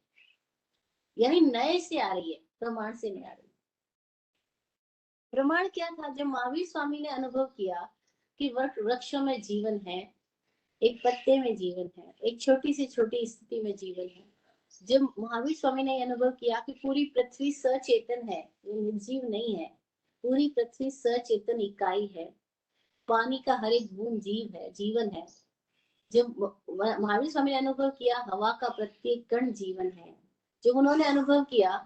यानी नए से आ रही है, प्रमाण से नहीं आ रही। प्रमाण क्या था? जब महावीर स्वामी ने अनुभव किया कि वृक्षों में जीवन है, एक पत्ते में जीवन है, एक छोटी से छोटी स्थिति में जीवन है। जब महावीर स्वामी ने अनुभव किया कि पूरी पृथ्वी सचेतन है, ये निर्जीव नहीं है, पूरी पृथ्वी सचेतन इकाई है, पानी का हर एक बूंद जीव है, जीवन है। जब महावीर स्वामी ने अनुभव किया हवा का प्रत्येक कण जीवन है, जब उन्होंने अनुभव किया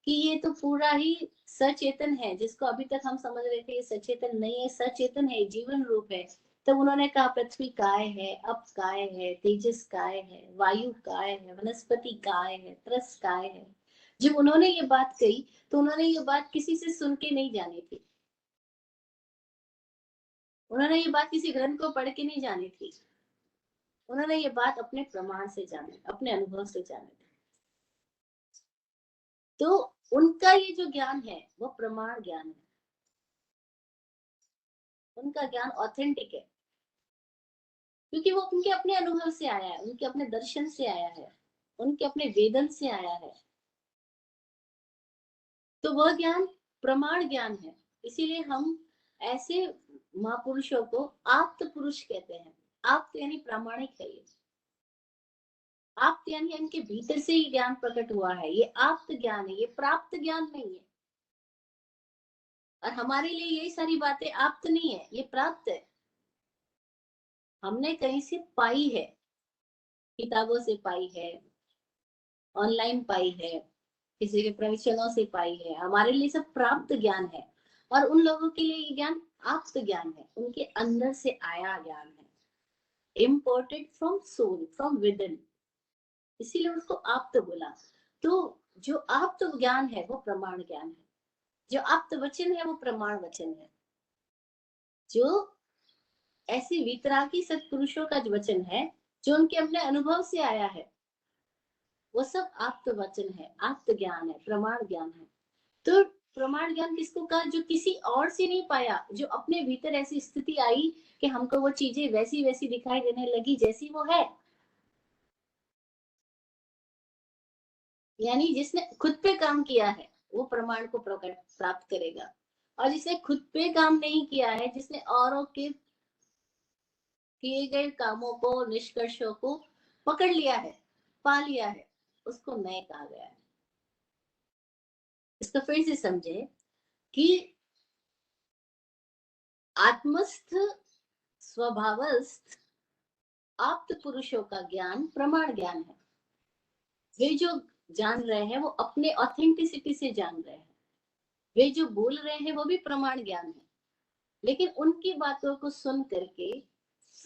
कि ये तो पूरा ही सचेतन है, जिसको अभी तक हम समझ रहे थे ये सचेतन नहीं है, सचेतन है, जीवन रूप है, तब उन्होंने कहा पृथ्वी काय है, अप काय है, तेजस काय है, वायु काय है, वनस्पति काय है, त्रस काय है। जब उन्होंने ये बात कही तो उन्होंने ये बात किसी से सुन के नहीं जानी थी, उन्होंने ये बात किसी ग्रंथ को पढ़ के नहीं जानी थी, उन्होंने ये बात अपने प्रमाण से जाने, अपने अनुभव से जाने थे। तो उनका ये जो ज्ञान है वो प्रमाण ज्ञान है, उनका ज्ञान ऑथेंटिक है, क्योंकि वो उनके अपने अनुभव से आया है, उनके अपने दर्शन से आया है, उनके अपने वेदन से आया है। तो वह ज्ञान प्रमाण ज्ञान है। इसीलिए हम ऐसे महापुरुषों को आप्त पुरुष कहते हैं। आप्त यानी प्रामाणिक है, ये आप्त यानी इनके भीतर से ही ज्ञान प्रकट हुआ है, ये आप्त ज्ञान है, ये प्राप्त ज्ञान नहीं है। और हमारे लिए यही सारी बातें आप्त नहीं है, ये प्राप्त है, हमने कहीं से पाई है, किताबों से पाई है, ऑनलाइन पाई है, किसी के प्रवचनों से पाई है, हमारे लिए सब प्राप्त ज्ञान है। और उन लोगों के लिए ये ज्ञान आप्त ज्ञान है, उनके अंदर से आया ज्ञान है, imported from soul, from within, इसीलिए उसको आप्त बोला। तो जो आप्त ज्ञान है वो प्रमाण ज्ञान है, जो आप्त वचन है वो प्रमाण वचन है। जो ऐसे वितरागी सत्पुरुषों का वचन है, जो उनके अपने अनुभव से आया है, वो सब आप्त वचन है, आप्त ज्ञान है, प्रमाण ज्ञान है। तो प्रमाण ज्ञान किसको कहा? जो किसी और से नहीं पाया, जो अपने भीतर ऐसी स्थिति आई कि हमको वो चीजें वैसी वैसी दिखाई देने लगी जैसी वो है। यानी जिसने खुद पे काम किया है वो प्रमाण को प्राप्त करेगा, और जिसने खुद पे काम नहीं किया है, जिसने औरों के किए गए कामों को, निष्कर्षों को पकड़ लिया है, पा लिया है, उसको नए कहा गया है। इसको फिर से समझे कि आत्मस्थ, स्वभावस्थ आप्त पुरुषों का ज्ञान प्रमाण ज्ञान है। वे जो जान रहे हैं वो अपने ऑथेंटिसिटी से जान रहे हैं, वे जो बोल रहे हैं वो भी प्रमाण ज्ञान है। लेकिन उनकी बातों को सुन करके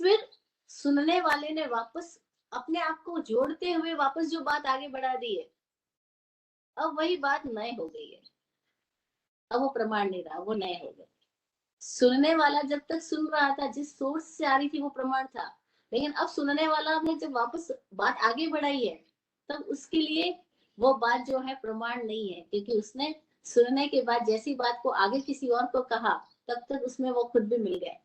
फिर सुनने वाले ने वापस अपने आप को जोड़ते हुए वापस जो बात आगे बढ़ा दी है, अब वही बात नए हो गई है। अब वो प्रमाण नहीं रहा, वो नए हो गए। सुनने वाला जब तक सुन रहा था, जिस सोर्स से आ रही थी वो प्रमाण था, लेकिन अब सुनने वाला ने जब वापस बात आगे बढ़ाई है, तब उसके लिए वो बात जो है प्रमाण नहीं है, क्योंकि उसने सुनने के बाद जैसी बात को आगे किसी और को कहा, तब तक उसमें वो खुद भी मिल गया।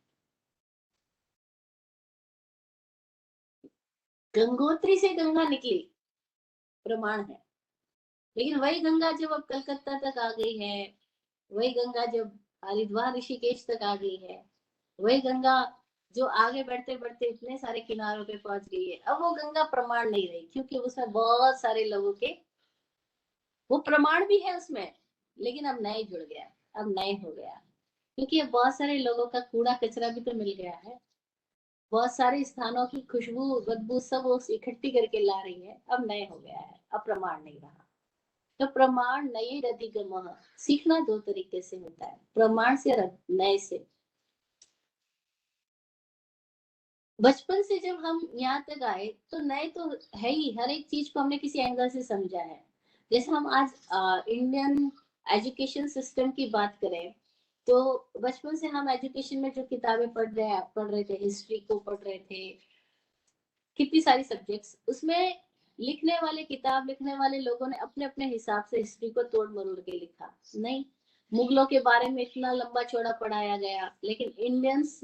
गंगोत्री से गंगा निकली, प्रमाण है। लेकिन वही गंगा जब अब कलकत्ता तक आ गई है, वही गंगा जब हरिद्वार ऋषिकेश तक आ गई है, वही गंगा जो आगे बढ़ते बढ़ते इतने सारे किनारों पे पहुंच गई है, अब वो गंगा प्रमाण नहीं रही, क्योंकि उसमें बहुत सारे लोगों के वो प्रमाण भी है उसमें, लेकिन अब नए जुड़ गया, अब नए हो गया, क्योंकि अब बहुत सारे लोगों का कूड़ा कचरा भी तो मिल गया है, बहुत सारे स्थानों की खुशबू बदबू सब वो इकट्ठी करके ला रही है, अब नए हो गया है, अब प्रमाण नहीं रहा। तो प्रमाण नए रतिगम, सीखना दो तरीके से होता है, प्रमाण से और नए से। बचपन से जब हम यहाँ तक आए तो नए तो है ही, हर एक चीज को हमने किसी एंगल से समझा है। जैसे हम आज इंडियन एजुकेशन सिस्टम की बात करें, तो बचपन से हम एजुकेशन में जो किताबें पढ़ रहे थे, हिस्ट्री को पढ़ रहे थे, कितनी सारी सब्जेक्ट्स उसमें, लिखने वाले किताब लिखने वाले लोगों ने अपने अपने हिसाब से हिस्ट्री को तोड़ मरोड़ के लिखा नहीं। मुगलों के बारे में इतना लंबा चौड़ा पढ़ाया गया, लेकिन इंडियंस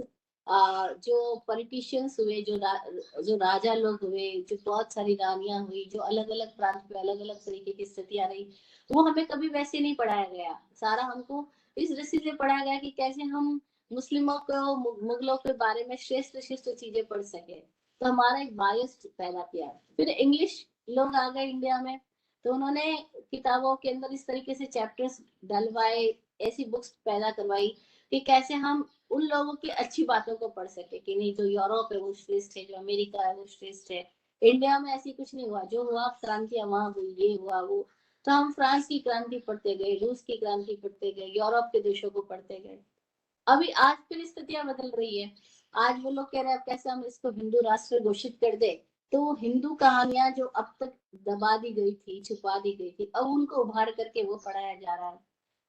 जो पॉलिटिशियंस हुए, जो राजा लोग हुए, जो बहुत सारी रानियां हुई, जो अलग अलग प्रांत पे अलग अलग तरीके की स्थितियां रही, वो हमें कभी वैसे नहीं पढ़ाया गया। सारा हमको इस दृष्टि से पढ़ाया गया कि कैसे हम मुस्लिमों को, मुगलों के बारे में श्रेष्ठ श्रेष्ठ चीजें पढ़ सके, तो हमारा एक बायस पैदा किया। फिर इंग्लिश लोग आ गए इंडिया में, तो उन्होंने किताबों के अंदर इस तरीके से चैप्टर्स डलवाए, ऐसी बुक्स पैदा करवाई कि कैसे हम उन लोगों की अच्छी बातों को पढ़ सके, कि नहीं जो यूरोप है वो श्रेष्ठ है, जो अमेरिका है वो श्रेष्ठ है, इंडिया में ऐसी कुछ नहीं हुआ, जो हुआ क्रांतियां वहां हुई, ये हुआ वो। तो हम फ्रांस की क्रांति पढ़ते गए, रूस की क्रांति पढ़ते गए, यूरोप के देशों को पढ़ते गए। अभी आज फिर स्थितियां बदल रही है, आज वो लोग कह रहे हैं अब कैसे हम इसको हिंदू राष्ट्र घोषित कर दे। तो हिंदू कहानियां जो अब तक दबा दी गई थी, छुपा दी गई थी, अब उनको उभार करके वो पढ़ाया जा रहा है।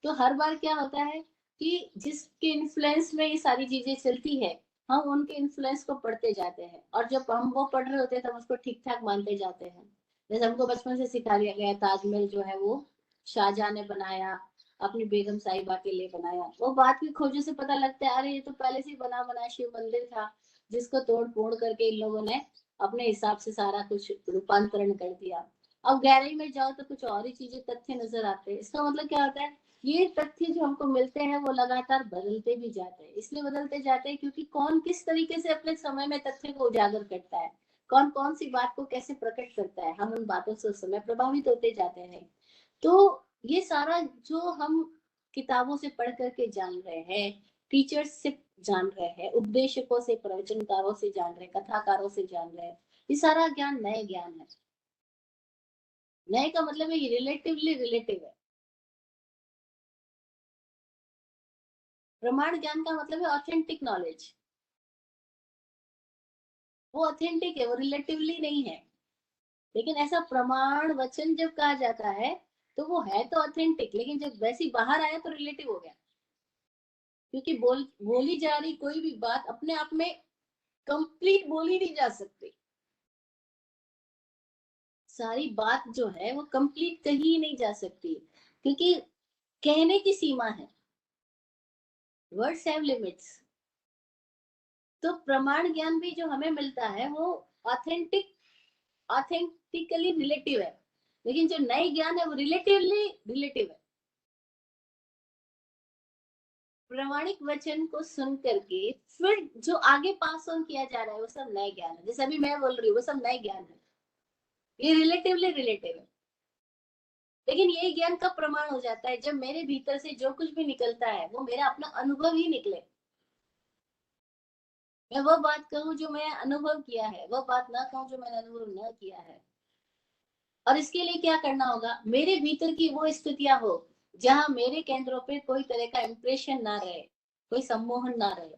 तो हर बार क्या होता है कि जिसके इन्फ्लुएंस में ये सारी चीजें चलती है, हम उनके इन्फ्लुएंस को पढ़ते जाते हैं, और जब हम वो पढ़ रहे होते हैं तो हम उसको ठीक ठाक मानते जाते हैं। जैसे हमको बचपन से सिखा दिया गया ताजमहल जो है वो शाहजहां ने बनाया, अपनी बेगम साहिबा के लिए बनाया। वो बात की खोजों से पता लगता है, अरे ये तो पहले से बना बना शिव मंदिर था, जिसको तोड़ फोड़ करके इन लोगों ने अपने हिसाब से सारा कुछ रूपांतरण कर दिया। अब गहराई में जाओ तो कुछ और ही चीजें तथ्य नजर आते हैं। इसका मतलब क्या होता है, ये तथ्य जो हमको मिलते हैं वो लगातार बदलते भी जाते हैं। इसलिए बदलते जाते हैं क्योंकि कौन किस तरीके से अपने समय में तथ्य को उजागर करता है, कौन कौन सी बात को कैसे प्रकट करता है, हम उन बातों से उस समय प्रभावित होते जाते हैं। तो ये सारा जो हम किताबों से पढ़ करके जान रहे हैं, टीचर्स से जान रहे हैं, उपदेशकों से, प्रवचनकारों से जान रहे हैं, कथाकारों से जान रहे हैं, ये सारा ज्ञान नए ज्ञान है। नए का मतलब है ये रिलेटिवली रिलेटिव है। प्रमाण ज्ञान का मतलब है ऑथेंटिक नॉलेज, वो ऑथेंटिक है, वो रिलेटिवली नहीं है। लेकिन ऐसा प्रमाण वचन जब कहा जाता है, तो वो है तो ऑथेंटिक, लेकिन जब वैसी बाहर आया तो रिलेटिव हो गया। क्योंकि बोली जा रही कोई भी बात अपने आप में कंप्लीट बोली नहीं जा सकती। सारी बात जो है वो कंप्लीट कही नहीं जा सकती, क्योंकि कहने की सीमा है, वर्ड्स हैव लिमिट्स। तो प्रमाण ज्ञान भी जो हमें मिलता है वो ऑथेंटिक, ऑथेंटिकली रिलेटिव है। लेकिन जो नई ज्ञान है वो रिलेटिवली रिलेटिव है। प्रमाणिक वचन को सुन करके फिर जो आगे पास ऑन किया जा रहा है वो सब नए ज्ञान है। जैसे अभी मैं बोल रही हूँ वो सब नए ज्ञान है, ये रिलेटिवली रिलेटिव है। लेकिन ये ज्ञान कब प्रमाण हो जाता है, जब मेरे भीतर से जो कुछ भी निकलता है वो मेरा अपना अनुभव ही निकले। मैं वो बात कहूँ जो मैं अनुभव किया है, वो बात ना कहूँ जो मैंने अनुभव न किया है। और इसके लिए क्या करना होगा, मेरे भीतर की वो स्थितियां हो जहां मेरे केंद्रों पे कोई तरह का इंप्रेशन ना रहे, कोई सम्मोहन ना रहे।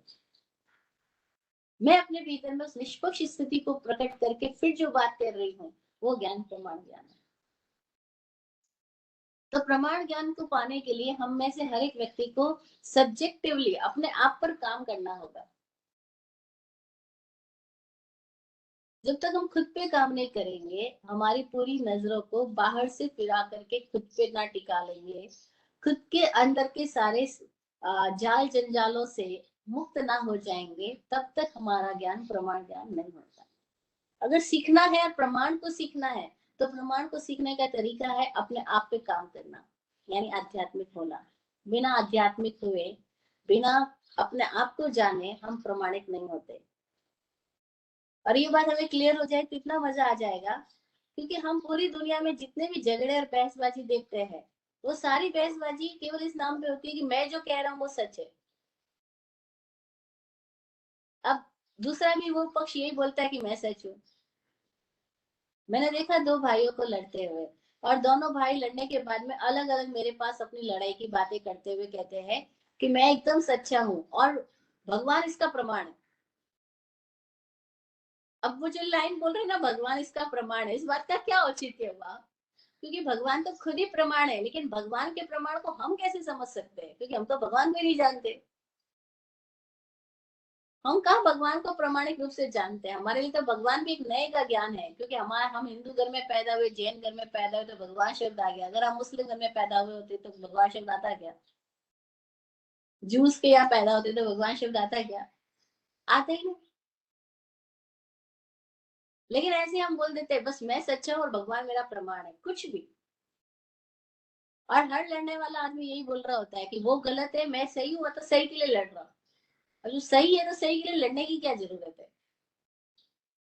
मैं अपने भीतर में उस निष्पक्ष स्थिति को प्रकट करके फिर जो बात कर रही हूँ, वो ज्ञान प्रमाण ज्ञान है। तो प्रमाण ज्ञान को पाने के लिए हम में से हर एक व्यक्ति को सब्जेक्टिवली अपने आप पर काम करना होगा। जब तक हम खुद पे काम नहीं करेंगे, हमारी पूरी नजरों को बाहर से फिरा करके खुद पे ना टिका लेंगे, खुद के अंदर के सारे जाल जंजालों से मुक्त ना हो जाएंगे, तब तक हमारा ज्ञान प्रमाण ज्ञान नहीं होता। अगर सीखना है और प्रमाण को सीखना है, तो प्रमाण को सीखने का तरीका है अपने आप पे काम करना, यानी आध्यात्मिक होना। बिना आध्यात्मिक हुए, बिना अपने आप को जाने, हम प्रमाणिक नहीं होते। और ये बात हमें क्लियर हो जाए तो इतना मजा आ जाएगा, क्योंकि हम पूरी दुनिया में जितने भी झगड़े और बहसबाजी देखते हैं, वो सारी बहसबाजी केवल इस नाम पे होती है कि मैं जो कह रहा हूँ वो सच है। अब दूसरा भी वो पक्ष यही बोलता है कि मैं सच हूँ। मैंने देखा दो भाइयों को लड़ते हुए, और दोनों भाई लड़ने के बाद में अलग अलग मेरे पास अपनी लड़ाई की बातें करते हुए कहते हैं कि मैं एकदम सच्चा हूँ और भगवान इसका प्रमाण है। अब वो जो लाइन बोल रहे हैं ना, भगवान इसका प्रमाण है, इस बात का क्या औचित्य हुआ? क्योंकि भगवान तो खुद ही प्रमाण है, लेकिन भगवान के प्रमाण को हम कैसे समझ सकते हैं, क्योंकि हम तो भगवान को नहीं जानते। हम कहाँ भगवान को प्रमाणिक रूप से जानते हैं? हमारे लिए तो भगवान भी एक नए का ज्ञान है, क्योंकि हम हिंदू घर में पैदा हुए, जैन घर में पैदा हुए तो भगवान शब्द आ गया। अगर हम मुस्लिम घर में पैदा हुए होते तो भगवान शब्द आता क्या? जूस के यहाँ पैदा होते तो भगवान शब्द आता क्या? आता ही नहीं। लेकिन ऐसे हम बोल देते हैं बस मैं सच्चा हूँ और भगवान मेरा प्रमाण है, कुछ भी। और हर लड़ने वाला आदमी यही बोल रहा होता है कि वो गलत है, मैं सही हूँ, तो सही के लिए लड़ रहा हूँ। और जो सही है तो सही के लिए लड़ने की क्या जरूरत है?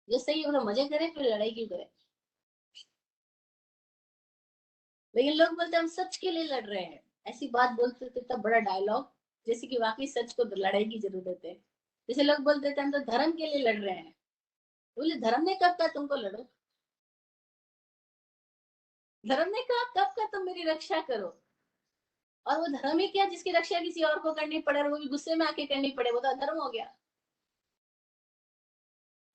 जो सही है वो तो मजे करे, फिर लड़ाई क्यों करे? लेकिन लोग बोलते हैं हम सच के लिए लड़ रहे हैं। ऐसी बात बोलते थे तब बड़ा डायलॉग, जैसे कि वाकई सच को लड़ाई की जरूरत है। जैसे लोग बोलते थे हम तो धर्म के लिए लड़ रहे हैं। बोले धर्म ने कब कहा तुमको लड़ो? धर्म ने कहा कब कहा तुम मेरी रक्षा करो? और वो धर्म ही क्या जिसकी रक्षा किसी और को करनी पड़े, और वो भी गुस्से में आके करनी पड़े, वो तो अधर्म हो गया।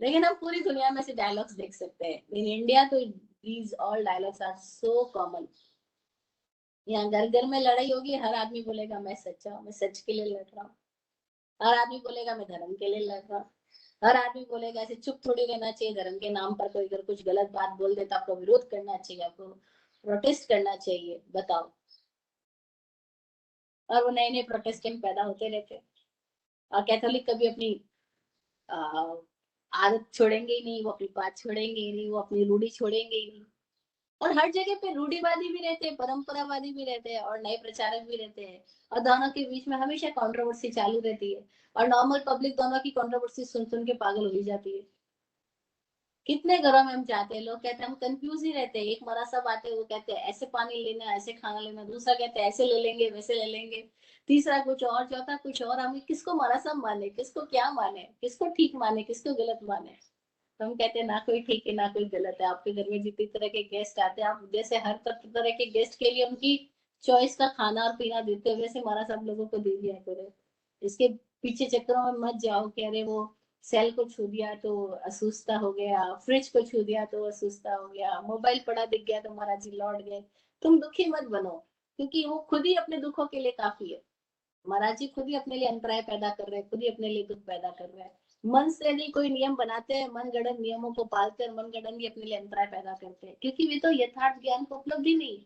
लेकिन हम पूरी दुनिया में से डायलॉग्स देख सकते हैं, इन इंडिया तो these all dialogues are so common. यहाँ घर घर में लड़ाई होगी, हर आदमी बोलेगा मैं सच्चा हूँ, मैं सच के लिए लड़ रहा हूँ। हर आदमी बोलेगा मैं धर्म के लिए लड़ रहा हूँ। हर आदमी बोलेगा ऐसे चुप थोड़ी रहना चाहिए, धर्म के नाम पर कोई अगर कुछ गलत बात बोल देता आपको विरोध करना चाहिए, आपको प्रोटेस्ट करना चाहिए। बताओ। और वो नए नए प्रोटेस्टेंट पैदा होते रहते हैं। और कैथोलिक कभी अपनी आ, आदत छोड़ेंगे ही नहीं, वो अपनी बात छोड़ेंगे ही नहीं, वो अपनी रूढ़ी छोड़ेंगे ही नहीं। और हर जगह पे रूढ़ीवादी भी रहते हैं, परंपरावादी भी रहते हैं, और नए प्रचारक भी रहते हैं। और दोनों के बीच में हमेशा कंट्रोवर्सी चालू रहती है। और नॉर्मल पब्लिक दोनों की कंट्रोवर्सी सुन सुन के पागल हो ही जाती है। कितने घरों में हम जाते हैं, लोग कहते हैं हम कंफ्यूज ही रहते हैं। एक मरा सब आते हैं, वो कहते हैं ऐसे पानी लेना, ऐसे खाना लेना। दूसरा कहते हैं ऐसे ले लेंगे, वैसे ले लेंगे। तीसरा कुछ और, चौथा कुछ और। हम किसको मरा सब माने, किसको क्या माने, किसको ठीक माने, किसको गलत माने? तो हम कहते हैं ना कोई ठीक है ना कोई गलत है। आपके घर में जितनी तरह के गेस्ट आते हैं, आप जैसे हर तरह के गेस्ट के लिए उनकी चॉइस का खाना और पीना देते हो, वैसे हमारा सब लोगों को दे दिया करो। इसके पीछे चक्करों में मत जाओ कि अरे वो सेल को छू दिया तो असुस्ता हो गया, फ्रिज को छू दिया तो असुस्ता हो गया, मोबाइल पड़ा दिख गया तो महाराज जी लौट गए। तुम दुखी मत बनो, क्योंकि वो खुद ही अपने दुखों के लिए काफी है। महाराज जी खुद ही अपने लिए अंतराय पैदा कर रहे हैं, खुद ही अपने लिए दुख पैदा कर रहे हैं। मन से यदि कोई नियम बनाते हैं, मन गढ़ंत नियमों को पालते हैं, मन गढ़ंत भी अपने लिए अंतराय पैदा करते हैं, क्योंकि वे तो यथार्थ ज्ञान को उपलब्धि नहीं है।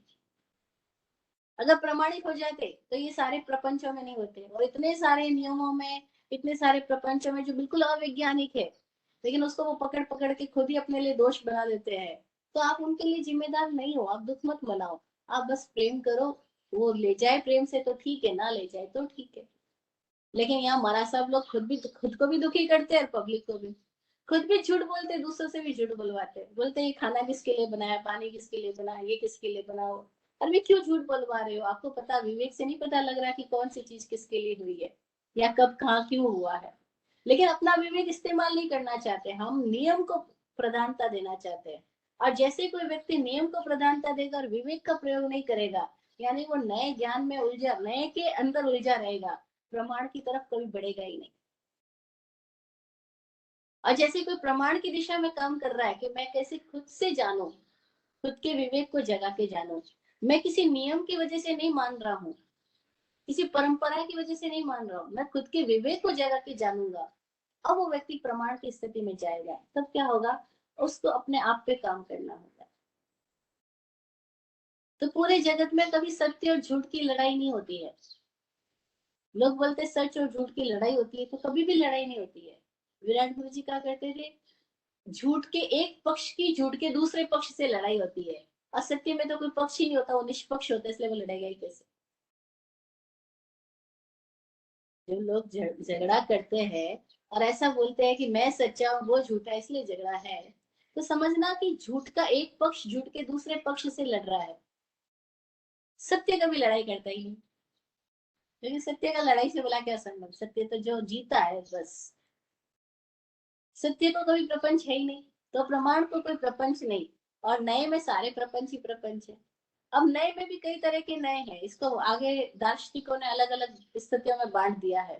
अगर प्रमाणिक हो जाते तो ये सारे प्रपंचों में नहीं होते, और इतने सारे नियमों में, इतने सारे प्रपंचों में जो बिल्कुल अवैज्ञानिक है, लेकिन उसको वो पकड़ पकड़ के खुद ही अपने लिए दोष बना देते हैं। तो आप उनके लिए जिम्मेदार नहीं हो, आप दुख मत मनाओ। आप बस प्रेम करो। वो ले जाए प्रेम से तो ठीक है, ना ले जाए तो ठीक है। लेकिन यहाँ हमारा सब लोग खुद को भी दुखी करते हैं और पब्लिक को भी। खुद भी झूठ बोलते, दूसरों से भी झूठ बुलवाते, बोलते ये खाना किसके लिए बनाया, पानी किसके लिए बनाया, ये किसके लिए बनाओ। अरे क्यों झूठ बोलवा रहे हो? आपको पता, विवेक से नहीं पता लग रहा कि कौन सी चीज किसके लिए हुई है, या कब कहाँ क्यों हुआ है। लेकिन अपना विवेक इस्तेमाल नहीं करना चाहते, हम नियम को प्रधानता देना चाहते हैं। और जैसे कोई व्यक्ति नियम को प्रधानता देगा और विवेक का प्रयोग नहीं करेगा, यानी वो नए ज्ञान में उलझा, नए के अंदर उलझा रहेगा, प्रमाण की तरफ कभी बढ़ेगा ही नहीं। और जैसे कोई प्रमाण की दिशा में काम कर रहा है कि मैं कैसे खुद से जानूं, खुद के विवेक को जगा के जानूं, मैं किसी नियम की वजह से नहीं मान रहा हूँ, किसी परंपरा की वजह से नहीं मान रहा हूँ, मैं खुद के विवेक को जगा के जानूंगा। अब वो व्यक्ति प्रमाण की स्थिति में जाएगा। तब क्या होगा? उसको अपने आप पे काम करना होता है। तो पूरे जगत में कभी सत्य और झूठ की लड़ाई नहीं होती है। लोग बोलते सच और झूठ की लड़ाई होती है, तो कभी भी लड़ाई नहीं होती है। विराट गुरु जी कहा करते थे, झूठ के एक पक्ष की झूठ के दूसरे पक्ष से लड़ाई होती है। असत्य में तो कोई पक्ष ही नहीं होता, वो निष्पक्ष होता है, इसलिए वो लड़ेगा ही कैसे। जो लोग झगड़ा करते हैं और ऐसा बोलते हैं कि मैं सच्चा हूँ वो झूठा है इसलिए झगड़ा है, तो समझना कि झूठ का एक पक्ष झूठ के दूसरे पक्ष से लड़ रहा है। सत्य कभी लड़ाई करता ही नहीं, क्योंकि सत्य का लड़ाई से बोला क्या संबंध। सत्य तो जो जीता है बस। सत्य को कभी प्रपंच है ही नहीं, तो प्रमाण को कोई प्रपंच नहीं। और नए में सारे प्रपंच ही प्रपंच है। अब नए में भी कई तरह के नए हैं, इसको आगे दार्शनिकों ने अलग अलग स्थितियों में बांट दिया है।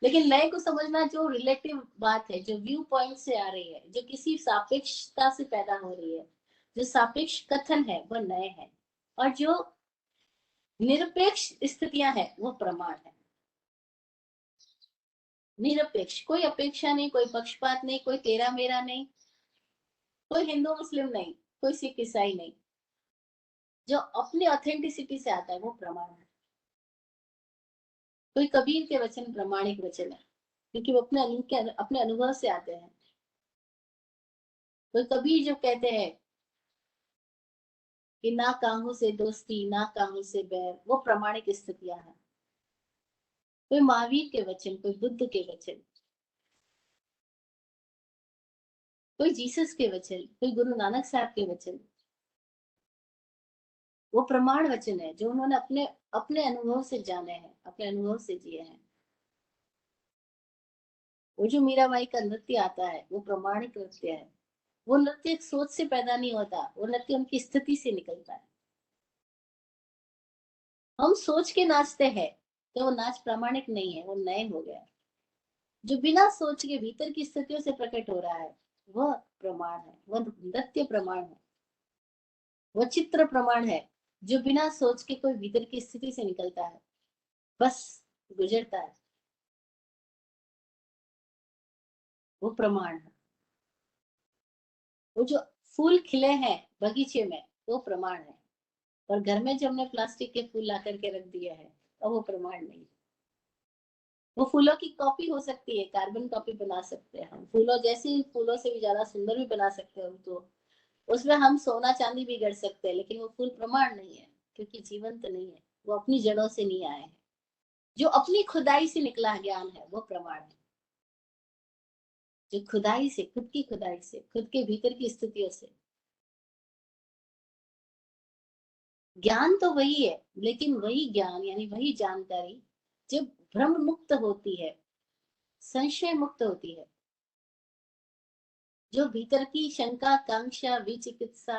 लेकिन नए को समझना जो रिलेटिव बात है, जो व्यू पॉइंट से आ रही है, जो किसी सापेक्षता से पैदा हो रही है, जो सापेक्ष कथन है, वो नए है। और जो निरपेक्ष स्थितियां हैं वो प्रमाण है। निरपेक्ष, कोई अपेक्षा नहीं, कोई पक्षपात नहीं, कोई तेरा मेरा नहीं, कोई हिंदू मुस्लिम नहीं, कोई सिख ईसाई नहीं। जो अपनी ऑथेंटिसिटी से आता है वो प्रमाण है। कोई कबीर के वचन प्रमाणिक वचन है, क्योंकि वो अपने अनुभव से आते हैं। कोई कबीर जो कहते हैं कि ना काहू से दोस्ती ना काहू से बैर, वो प्रमाणिक स्थितियां हैं। कोई महावीर के वचन, कोई बुद्ध के वचन, कोई जीसस के वचन, कोई गुरु नानक साहब के वचन, वो प्रमाण वचन है जो उन्होंने अपने अपने अनुभव से जाने हैं, अपने अनुभव से जिए हैं। वो जो मीराबाई का नृत्य आता है वो प्रमाणिक नृत्य है। वो नृत्य एक सोच से पैदा नहीं होता, वो नृत्य उनकी स्थिति से निकलता है। हम सोच के नाचते हैं तो वो नाच प्रामाणिक नहीं है, वो नए हो गया। जो बिना सोच के भीतर की स्थितियों से प्रकट हो रहा है वह प्रमाण है, वह नृत्य प्रमाण है, वह चित्र प्रमाण है। जो बिना सोच के कोई भीतर की स्थिति से निकलता है, बस गुजरता है, वो प्रमाण है। वो जो फूल खिले हैं बगीचे में वो प्रमाण है, और घर में जो हमने प्लास्टिक के फूल ला करके रख दिया है तो वो प्रमाण नहीं। वो फूलों की कॉपी हो सकती है, कार्बन कॉपी बना सकते हैं हम, फूलों जैसी, फूलों से भी ज्यादा सुंदर भी बना सकते हैं तो उसमें हम सोना चांदी भी गढ़ सकते हैं, लेकिन वो फूल प्रमाण नहीं है, क्योंकि जीवंत नहीं है, वो अपनी जड़ों से नहीं आए हैं। जो अपनी खुदाई से निकला ज्ञान है वो प्रमाण है। जो खुदाई से, खुद की खुदाई से, खुद के भीतर की स्थितियों से। ज्ञान तो वही है, लेकिन वही ज्ञान यानी वही जानकारी जब भ्रम मुक्त होती है, संशय मुक्त होती है, जो भीतर की शंका कांक्षा विचिकित्सा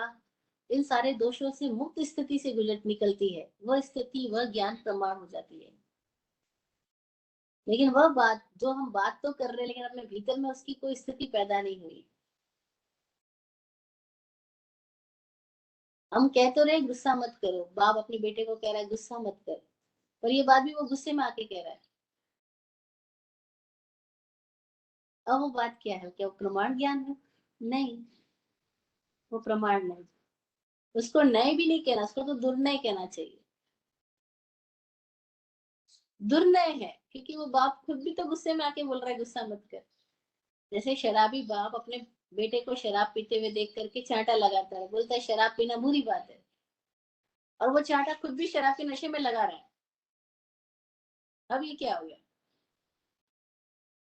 इन सारे दोषों से मुक्त स्थिति से गुजर निकलती है, वह स्थिति वह ज्ञान प्रमाण हो जाती है। लेकिन वह बात जो हम बात तो कर रहे हैं, लेकिन अपने भीतर में उसकी कोई स्थिति पैदा नहीं हुई। हम कह तो रहे गुस्सा मत करो, बाप अपने बेटे को कह रहा है गुस्सा मत कर, पर ये बात भी वो गुस्से में आके कह रहा है। अब वो बात क्या है, क्या वो प्रमाण ज्ञान है? नहीं, वो प्रमाण नहीं। उसको नए भी नहीं कहना, उसको तो दुर्नय कहना चाहिए। दुर्नय है, क्योंकि वो बाप खुद भी तो गुस्से में आके बोल रहा है गुस्सा मत कर। जैसे शराबी बाप अपने बेटे को शराब पीते हुए देख करके चांटा लगाता है, बोलता है शराब पीना बुरी बात है, और वो चांटा खुद भी शराब के नशे में लगा रहा है। अब ये क्या हो गया?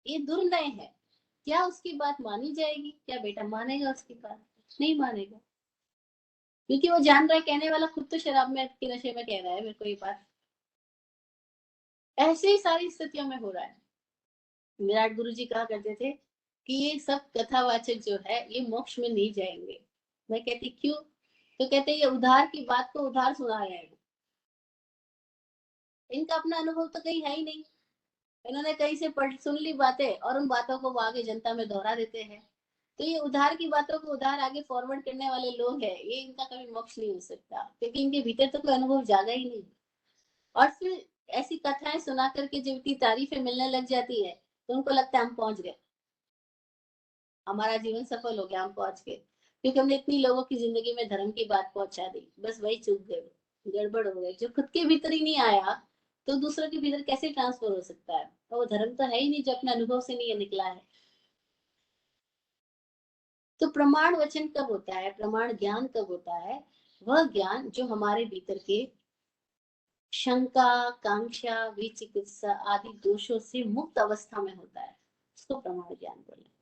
ये दुर्नय है। क्या उसकी बात मानी जाएगी? क्या बेटा मानेगा उसकी बात? नहीं मानेगा, क्योंकि वो जान रहा है कहने वाला खुद तो शराब में के नशे में कह रहा है मेरे को ये बात। ऐसे ही सारी स्थितियों में हो रहा है। विराट गुरु जी कहा करते थे कि ये सब कथावाचक जो है ये मोक्ष में नहीं जाएंगे। मैं कहती क्यों? तो कहते ये उधार की बात को उधार सुना रहे हैं। इनका अपना अनुभव तो कहीं है ही नहीं, इन्होंने कहीं से पढ़ सुन ली बातें और उन बातों को वो आगे जनता में दोहरा देते हैं। तो ये उधार की बातों को उधार आगे फॉरवर्ड करने वाले लोग हैं, ये इनका कभी मोक्ष नहीं हो सकता, क्योंकि इनके भीतर तो कोई अनुभव जागा ही नहीं। और फिर ऐसी कथाएं सुना करके जब इतनी तारीफें मिलने लग जाती है तो उनको लगता है हम पहुंच गए। हमारा जीवन सफल हो गया हम पहुंच गए, क्योंकि हमने इतनी लोगों की जिंदगी में धर्म की बात पहुंचा दी, बस वही चूक गए, गड़बड़ हो गई। जो खुद के भीतर ही नहीं आया तो दूसरों के भीतर कैसे ट्रांसफर हो सकता है? और वो धर्म तो है ही नहीं जो अपने अनुभव से नहीं निकला है। तो प्रमाण वचन कब होता है, प्रमाण ज्ञान कब होता है? वह ज्ञान जो हमारे भीतर के शंका, कांक्षा, विचिकित्सा आदि दोषों से मुक्त अवस्था में होता है, उसको प्रमाण ज्ञान बोलते हैं।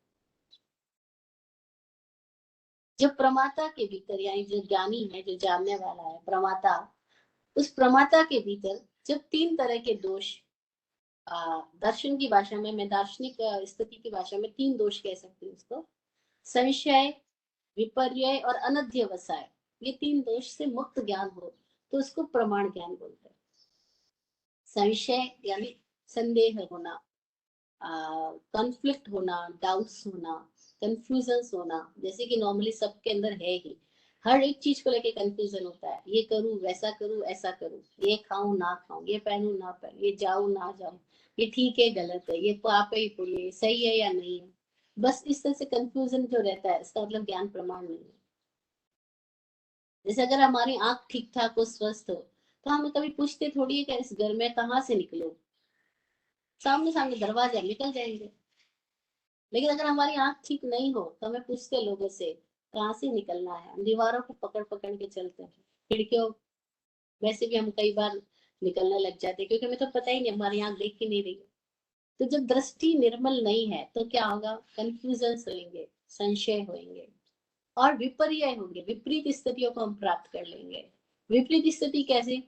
जो प्रमाता के भीतर, यानी जो ज्ञानी है, जो जानने वाला है, प्रमाता, उस प्रमाता के भीतर जब तीन तरह के दोष, दर्शन की भाषा में, मैं दार्शनिक स्थिति की भाषा में तीन दोष कह सकती हूँ उसको, संशय, विपर्य और अनध्यवसाय, ये तीन दोष से मुक्त ज्ञान हो तो उसको प्रमाण ज्ञान बोलते हैं। संशय यानी संदेह होना, कॉन्फ्लिक्ट होना, डाउट्स होना, कंफ्यूजन होना, जैसे कि नॉर्मली सबके अंदर है ही, हर एक चीज को लेके कंफ्यूजन होता है, ये करूं वैसा करूं ऐसा करूं, ये खाऊं ना खाऊं, ये पहनूं ना पहनूं, ये जाऊं ना जाऊं, ये ठीक है गलत है, ये पाप है ये पुण्य है, सही है या नहीं है, बस इस तरह से कंफ्यूजन जो रहता है, इसका मतलब ज्ञान प्रमाण नहीं है। जैसे अगर हमारी आंख ठीक ठाक हो, स्वस्थ हो, तो हमें कभी पूछते थोड़ी है कि इस घर में कहाँ से निकलो, सामने सामने दरवाजा निकल जाएंगे। लेकिन अगर हमारी आंख ठीक नहीं हो तो हमें पूछते लोगों से कहाँ से निकलना है, हम दीवारों को पकड़ पकड़ के चलते हैं, खिड़कियों, वैसे भी हम कई बार निकलने लग जाते हैं क्योंकि हमें तो पता ही नहीं, हमारी आंख देख ही नहीं रही। तो जब दृष्टि निर्मल नहीं है तो क्या होगा? कंफ्यूजन होंगे, संशय होंगे और विपर्य होंगे, विपरीत स्थितियों को हम प्राप्त कर लेंगे। विपरीत स्थिति कैसे?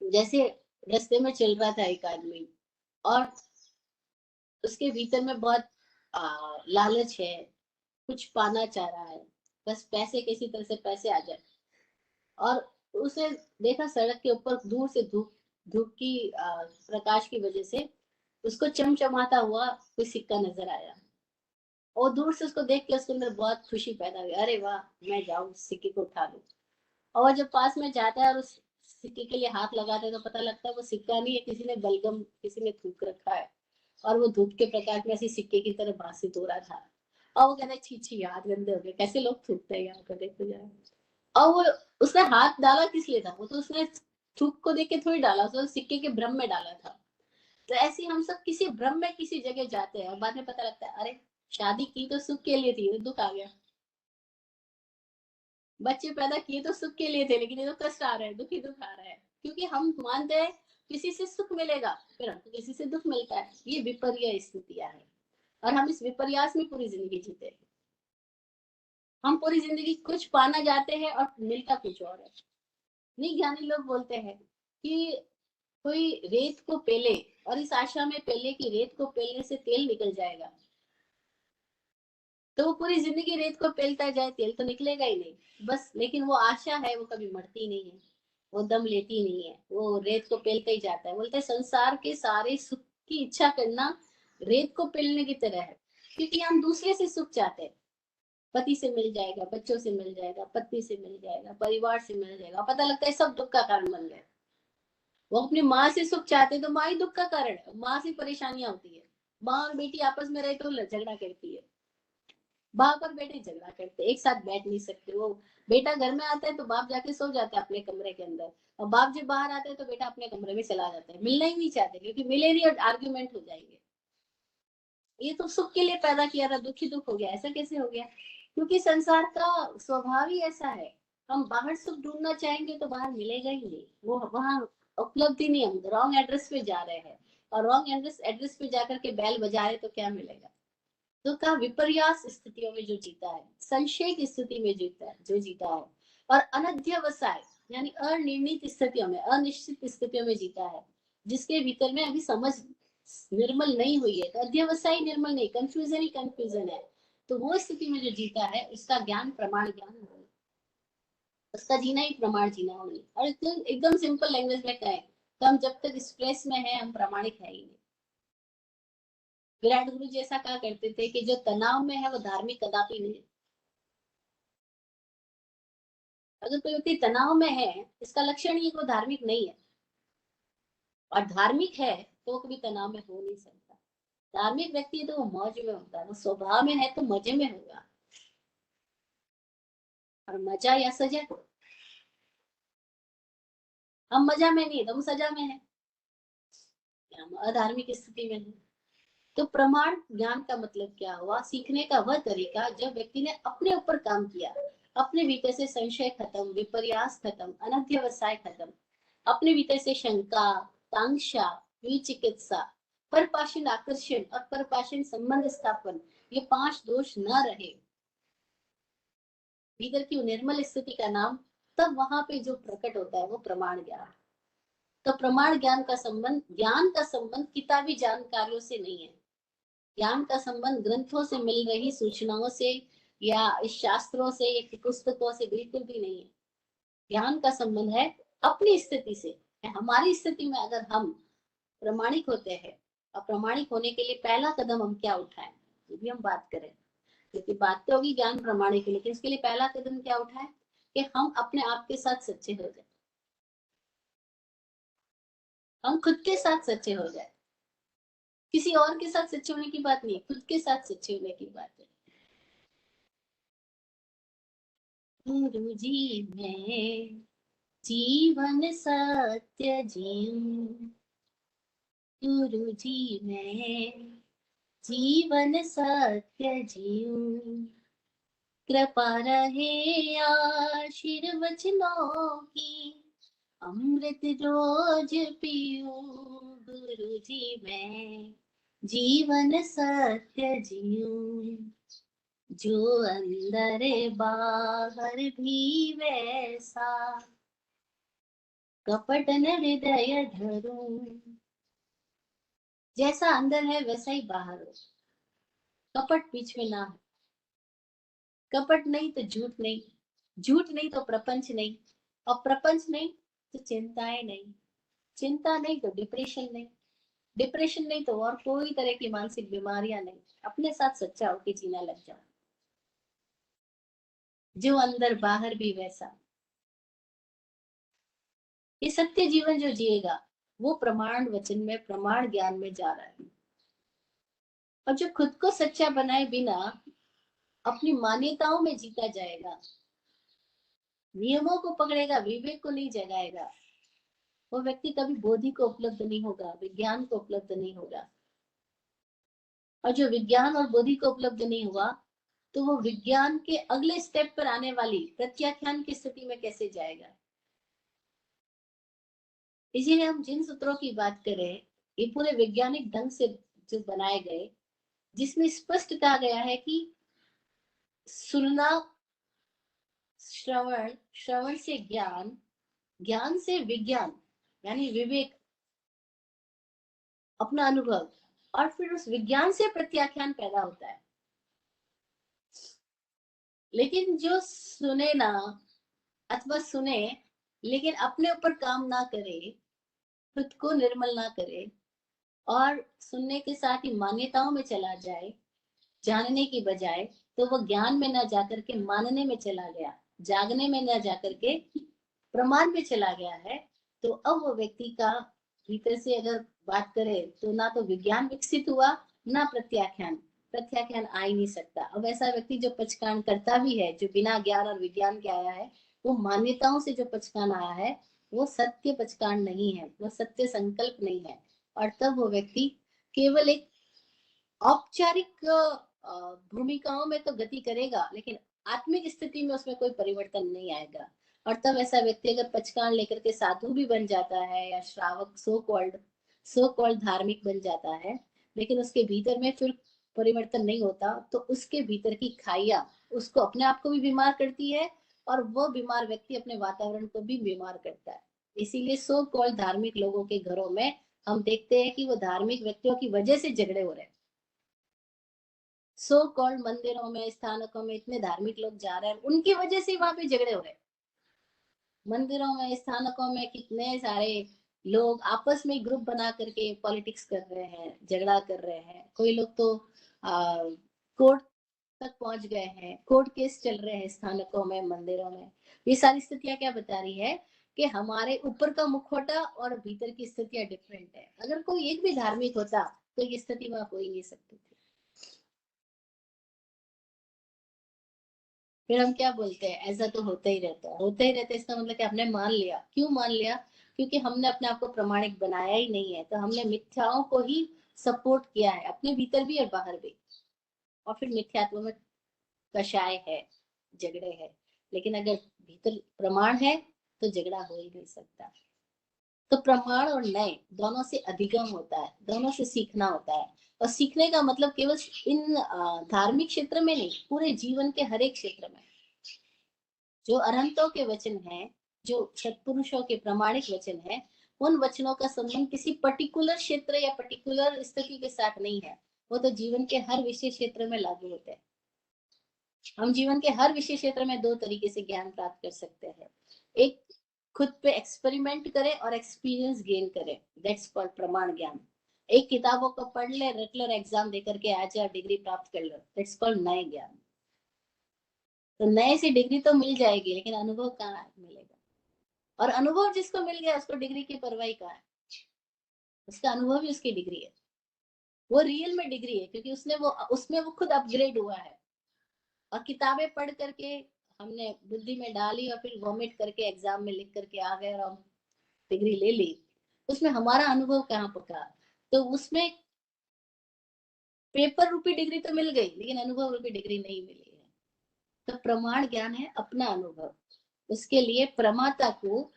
जैसे रास्ते में चल रहा था एक आदमी और उसके भीतर में बहुत लालच है, कुछ पाना चाह रहा है, बस पैसे, किसी तरह से पैसे आ जाए, और उसे देखा सड़क के ऊपर दूर से धूप, धूप की प्रकाश की वजह से उसको चमचमाता हुआ कोई सिक्का नजर आया, और दूर से उसको देख के उसके अंदर बहुत खुशी पैदा हुई, अरे वाह, मैं जाऊं सिक्के को उठा लूं। और जब पास में जाता है और उस सिक्के के लिए हाथ लगाता है तो पता लगता है वो सिक्का नहीं है, किसी ने बलगम, किसी ने थूक रखा है, और वो धूप के प्रकाश में ऐसी सिक्के की तरह भासित हो रहा था। और वो कहता है छी छी यार, गंदे हो गए, कैसे लोग थूकते हैं यहाँ पर, देखो जरा। और वो, उसने हाथ डाला किस लिए था? वो तो उसने थूक को देख के थोड़ी डाला, उसने सिक्के के भ्रम में डाला था। तो ऐसे हम सब किसी भ्रम में किसी जगह जाते हैं और बाद में पता लगता है अरे, शादी की तो सुख के लिए थी, तो दुख आ गया। बच्चे पैदा किए तो सुख के लिए थे, लेकिन ये तो कष्ट आ रहा है, दुख ही दुख आ रहा है, क्योंकि हम मानते हैं किसी से सुख मिलेगा, फिर हमको किसी से दुख मिलता है। ये विपर्य स्थितियां है, और हम इस विपर्यास में पूरी जिंदगी जीते हैं। हम पूरी जिंदगी कुछ पाना जाते हैं और मिलता कुछ और है। नहीं, ज्ञानी लोग बोलते हैं कि कोई रेत को पेले और इस आशा में पेले कि रेत को पेलने से तेल निकल जाएगा, तो वो पूरी जिंदगी रेत को पेलता जाए, तेल तो निकलेगा ही नहीं, बस। लेकिन वो आशा है, वो कभी मरती नहीं है, वो दम लेती नहीं है, वो रेत को पेलता ही जाता है। बोलते हैं संसार के सारे सुख की इच्छा करना रेत को पेलने की तरह है, क्योंकि हम दूसरे से सुख चाहते हैं। पति से मिल जाएगा, बच्चों से मिल जाएगा, पत्नी से मिल जाएगा, परिवार से मिल जाएगा, पता लगता है सब दुख का कारण बन गए। वो अपनी माँ से सुख चाहते तो माँ ही दुख का कारण है, माँ से परेशानियां होती है। माँ और बेटी आपस में रहे तो झगड़ा करती है, बाप और बेटे झगड़ा करते, एक साथ बैठ नहीं सकते। वो बेटा घर में आता है तो बाप जाके सो जाता है अपने कमरे के अंदर, और बाप जब बाहर आता है तो बेटा अपने कमरे में चला जाता है, मिलना ही नहीं चाहते, क्योंकि मिले नहीं और आर्ग्यूमेंट हो जाएंगे। ये तो सुख के लिए पैदा किया था, दुखी दुख हो गया, ऐसा कैसे हो गया? क्योंकि संसार का स्वभाव ही ऐसा है। हम बाहर सुख ढूंढना चाहेंगे तो बाहर मिलेगा ही नहीं, वो वहां उपलब्धि नहीं, हम रॉन्ग एड्रेस पे जा रहे हैं, और रॉन्ग एड्रेस पे जाकर के बैल बजा रहे तो क्या मिलेगा? तो का विपर्यास स्थितियों में जो जीता है, संशय की स्थिति में जीता है, जो जीता है, और अनध्यवसाय यानी अनिर्णित स्थितियों में, अनिश्चित स्थितियों में जीता है, जिसके भीतर में अभी समझ निर्मल नहीं हुई है, तो अध्यवसाय निर्मल नहीं, कंफ्यूजन ही कंफ्यूजन है, तो वो स्थिति में जो जीता है उसका ज्ञान प्रमाण ज्ञान हो, उसका जीना ही प्रमाण जीना हो। और एकदम एकदम सिंपल लैंग्वेज में कहें तो हम जब तक स्ट्रेस में है हम प्रामाणिक है ही नहीं। विराट गुरु जी ऐसा कहा करते थे कि जो तनाव में है वो धार्मिक कदापि नहीं। अगर कोई व्यक्ति तनाव में है, इसका लक्षण ये वो धार्मिक नहीं है, और धार्मिक है तो वो कभी तनाव में हो नहीं सकता। धार्मिक व्यक्ति है तो वो मौज में होता है, वो स्वभाव में है तो मजे में होगा, और मजा या सजा, हम मजा में नहीं तो हम सजा में है, हम अधार्मिक स्थिति में है। तो प्रमाण ज्ञान का मतलब क्या हुआ? सीखने का वह तरीका जब व्यक्ति ने अपने ऊपर काम किया, अपने भीतर से संशय खत्म, विपर्यास खत्म, अनध्यवसाय खत्म, अपने भीतर से शंका, कांक्षा, विचिकित्सा, परपाषण आकर्षण और परपाषण संबंध स्थापन, ये 5 दोष न रहे, भीतर की निर्मल स्थिति का नाम, तब वहां पे जो प्रकट होता है वो प्रमाण ज्ञान। तो प्रमाण ज्ञान का संबंध, ज्ञान का संबंध किताबी जानकारियों से नहीं है, ज्ञान का संबंध ग्रंथों से मिल रही सूचनाओं से या इस शास्त्रों से या पुस्तकों से बिल्कुल भी नहीं है। ज्ञान का संबंध है अपनी स्थिति से। हमारी स्थिति में अगर हम प्रमाणिक होते हैं, और प्रमाणिक होने के लिए पहला कदम हम क्या उठाएं, ये भी हम बात करें, क्योंकि बात तो होगी ज्ञान प्रमाणिक के, लेकिन इसके लिए पहला कदम क्या उठाएं कि हम अपने आप के साथ सच्चे हो जाए, हम खुद के साथ सच्चे हो जाए। किसी और के साथ सच्चे होने की बात नहीं है, खुद के साथ सच्चे होने की बात है। गुरु जी मैं जीवन सत्य जीऊं, गुरु जी मैं जीवन सत्य जीऊं, कृपा रहे आशीर्वचनों की, अमृत रोज पीऊं, गुरु जी मैं जीवन सत्य जीऊं, जो अंदर बाहर भी वैसा, कपट न हृदय धरूं, जैसा अंदर है वैसा ही बाहर हो, कपट बीच में ना हो, कपट नहीं तो झूठ नहीं, झूठ नहीं तो प्रपंच नहीं, और प्रपंच नहीं तो चिंताएं नहीं, चिंता नहीं तो डिप्रेशन नहीं, डिप्रेशन नहीं तो और कोई तरह की मानसिक बीमारियां नहीं। अपने साथ सच्चा होके जीना लग जाओ, जो अंदर बाहर भी वैसा। ये सत्य जीवन जो जिएगा वो प्रमाण वचन में, प्रमाण ज्ञान में जा रहा है। और जो खुद को सच्चा बनाए बिना अपनी मान्यताओं में जीता जाएगा, नियमों को पकड़ेगा, विवेक को नहीं जगाएगा, वो व्यक्ति कभी बोधि को उपलब्ध नहीं होगा, विज्ञान को उपलब्ध नहीं होगा। और जो विज्ञान और बोधि को उपलब्ध नहीं हुआ तो वो विज्ञान के अगले स्टेप पर आने वाली प्रत्याख्यान की स्थिति में कैसे जाएगा। इसीलिए हम जिन सूत्रों की बात करें, ये पूरे वैज्ञानिक ढंग से जो बनाए गए, जिसमें स्पष्ट कहा गया है कि सुनना, श्रवण, श्रवण से ज्ञान, ज्ञान से विज्ञान यानी विवेक, अपना अनुभव, और फिर उस विज्ञान से प्रत्याख्यान पैदा होता है। लेकिन जो सुने ना, अथवा सुने लेकिन अपने ऊपर काम ना करे, खुद को निर्मल ना करे, और सुनने के साथ ही मान्यताओं में चला जाए जानने की बजाय, तो वो ज्ञान में ना जाकर के मानने में चला गया, जागने में ना जाकर के प्रमाण में चला गया है। तो अब वो व्यक्ति का भीतर से अगर बात करें तो ना तो विज्ञान विकसित हुआ, ना प्रत्याख्यान, प्रत्याख्यान आ ही नहीं सकता। अब ऐसा व्यक्ति जो पचकान करता भी है, जो बिना ज्ञान और विज्ञान के आया है, वो मान्यताओं से जो पचकान आया है, वो सत्य पचकान नहीं है, वो सत्य संकल्प नहीं है। और तब वो व्यक्ति केवल एक औपचारिक भूमिकाओं में तो गति करेगा, लेकिन आत्मिक स्थिति में उसमें कोई परिवर्तन नहीं आएगा। और तब ऐसा व्यक्ति अगर पचकान लेकर के साधु भी बन जाता है, या श्रावक, सो कॉल्ड धार्मिक बन जाता है, लेकिन उसके भीतर में फिर परिवर्तन नहीं होता, तो उसके भीतर की खाइया उसको अपने आप को भी बीमार करती है, और वो बीमार व्यक्ति अपने वातावरण को भी बीमार करता है। इसीलिए सो कॉल्ड धार्मिक लोगों के घरों में हम देखते हैं कि वो धार्मिक व्यक्तियों की वजह से झगड़े हो रहे हैं। सो कॉल्ड मंदिरों में, स्थानकों में इतने धार्मिक लोग जा रहे हैं, उनकी वजह से वहां पे झगड़े हो रहे हैं। मंदिरों में, स्थानकों में कितने सारे लोग आपस में ग्रुप बना करके पॉलिटिक्स कर रहे हैं, झगड़ा कर रहे हैं। कोई लोग तो कोर्ट तक पहुंच गए हैं, कोर्ट केस चल रहे हैं स्थानकों में, मंदिरों में। ये सारी स्थितियां क्या बता रही है कि हमारे ऊपर का मुखौटा और भीतर की स्थितियां डिफरेंट है। अगर कोई एक भी धार्मिक होता तो ये स्थिति वहां हो ही नहीं सकती थी। फिर हम क्या बोलते हैं, ऐसा तो होता ही रहता है, होता ही रहता है, इसका मतलब कि हमने मान लिया। क्यों मान लिया? क्योंकि हमने अपने आप को प्रमाणिक बनाया ही नहीं है, तो हमने मिथ्याओं को ही सपोर्ट किया है, अपने भीतर भी और बाहर भी। और फिर मिथ्यात्व में कषाय है, झगड़े है। लेकिन अगर भीतर प्रमाण है तो झगड़ा हो ही नहीं सकता। तो प्रमाण और नए दोनों से अधिगम होता है, दोनों से सीखना होता है। और सीखने का मतलब केवल इन धार्मिक क्षेत्र में नहीं, पूरे जीवन के हर एक क्षेत्र में। जो अरहंतों के वचन हैं, जो सत्पुरुषों के प्रामाणिक वचन हैं, उन वचनों का संबंध किसी पर्टिकुलर क्षेत्र या पर्टिकुलर स्थिति के साथ नहीं है, वो तो जीवन के हर विशेष क्षेत्र में लागू होते हैं। हम जीवन के हर विशेष क्षेत्र में दो तरीके से ज्ञान प्राप्त कर सकते हैं। एक, खुद पे एक्सपेरिमेंट करें और एक्सपीरियंस गेन करें, दैट्स कॉल्ड प्रमाण ज्ञान। एक, किताबों को पढ़ ले, रट लो, एग्जाम दे करके आ जा, डिग्री प्राप्त कर लो, दैट्स कॉल्ड नए ज्ञान। तो नए से डिग्री तो मिल जाएगी, लेकिन अनुभव कहाँ मिलेगा? और अनुभव जिसको मिल गया उसको डिग्री की परवाह कहाँ है? उसका अनुभव ही उसकी डिग्री है, वो रियल में डिग्री है, क्योंकि उसमें वो खुद अपग्रेड हुआ है। और किताबें पढ़ करके हमने बुद्धि में डाली और फिर वॉमिट करके एग्जाम में लिख करके आ गए और हम डिग्री ले ली, उसमें हमारा अनुभव कहाँ पका? तो उसमें पेपर रूपी डिग्री तो मिल गई, लेकिन अनुभव रूपी डिग्री नहीं मिली है। तो प्रमाण ज्ञान है अपना अनुभव। उसके लिए प्रमाता को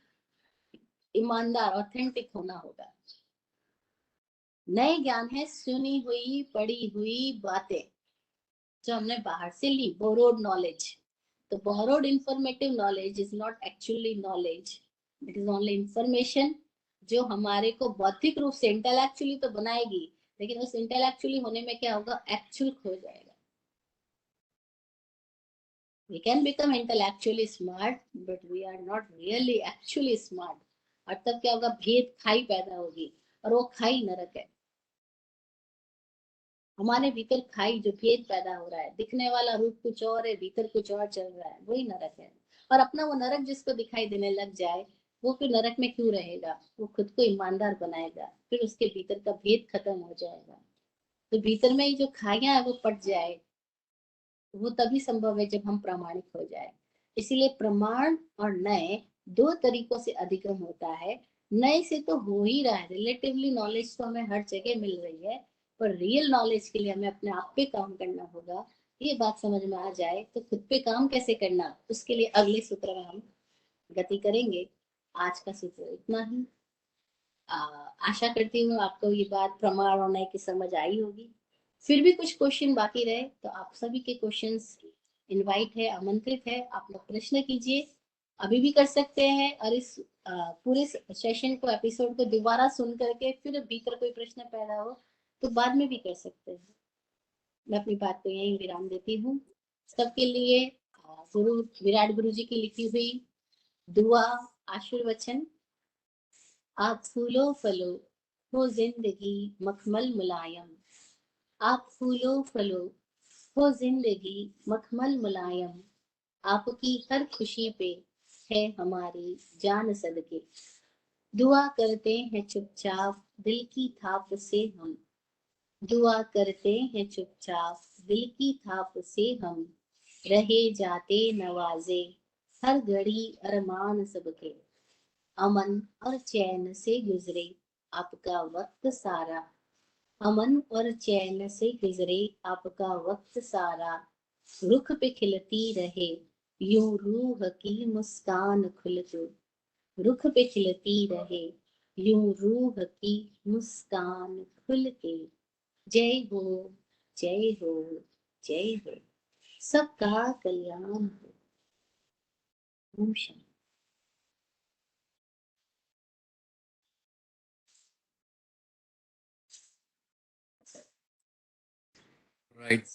ईमानदार, ऑथेंटिक होना होगा। नए ज्ञान है सुनी हुई पढ़ी हुई बातें जो हमने बाहर से ली, बोरोड नॉलेज। तो borrowed informative knowledge is not actually knowledge, it is only information, जो हमारे को बौद्धिक रूप से इंटेलेक्चुअली तो बनाएगी, लेकिन उस इंटेलेक्चुअली होने में क्या होगा? एक्चुअल खो जाएगा। We can become intellectually smart, but we are not really actually smart. और तब क्या होगा? भेद खाई पैदा होगी, और वो खाई नरक है। हमारे भीतर खाई जो भेद पैदा हो रहा है, दिखने वाला रूप कुछ और है, भीतर कुछ और चल रहा है, वही नरक है। और अपना वो नरक जिसको दिखाई देने लग जाए, वो फिर नरक में क्यों रहेगा? वो खुद को ईमानदार बनाएगा, फिर उसके भीतर का भेद खत्म हो जाएगा। तो भीतर में ही जो खाइयां है वो पट जाए, वो तभी संभव है जब हम प्रामाणिक हो जाए। इसीलिए प्रमाण और नए दो तरीकों से अधिगम होता है। नए से तो हो ही रहा है, रिलेटिवली नॉलेज तो हमें हर जगह मिल रही है, पर रियल नॉलेज के लिए हमें अपने आप पे काम करना होगा। ये बात समझ में आ जाए तो खुद पे काम कैसे करना, उसके लिए अगले सूत्र में हम गति करेंगे। आज का सूत्र इतना ही। आशा करती हूँ आपको ये बात प्रमाण और नए की समझ आई होगी। फिर भी कुछ क्वेश्चन बाकी रहे तो आप सभी के क्वेश्चंस इनवाइट है, आमंत्रित है, आप लोग प्रश्न कीजिए, अभी भी कर सकते हैं। और इस पूरे सेशन को, एपिसोड को दोबारा सुन करके फिर भीतर कोई प्रश्न पैदा हो तो बाद में भी कर सकते हैं। मैं अपनी बात को यहीं विराम देती हूँ। सबके लिए गुरु विराट गुरु जी की लिखी हुई दुआ, आशीर्वचन। आप फूलो फलो हो जिंदगी मखमल मुलायम, आप फूलो फलो हो जिंदगी मखमल मुलायम, आपकी हर खुशी पे है हमारी जान सदके, दुआ करते हैं चुपचाप दिल की थाप से हम, दुआ करते हैं चुपचाप दिल की थाप से हम, रहे जाते नवाजे हर घड़ी अरमान सबके, अमन और चैन से गुजरे आपका वक्त सारा, अमन और चैन से गुजरे आपका वक्त सारा, रुख पे खिलती रहे यूं रूह की मुस्कान खुल के, रुख पे खिलती रहे यूं रूह की मुस्कान खुल के। जय हो, जय हो, जय हो। सबका कल्याण हो। ओम शांति। Right.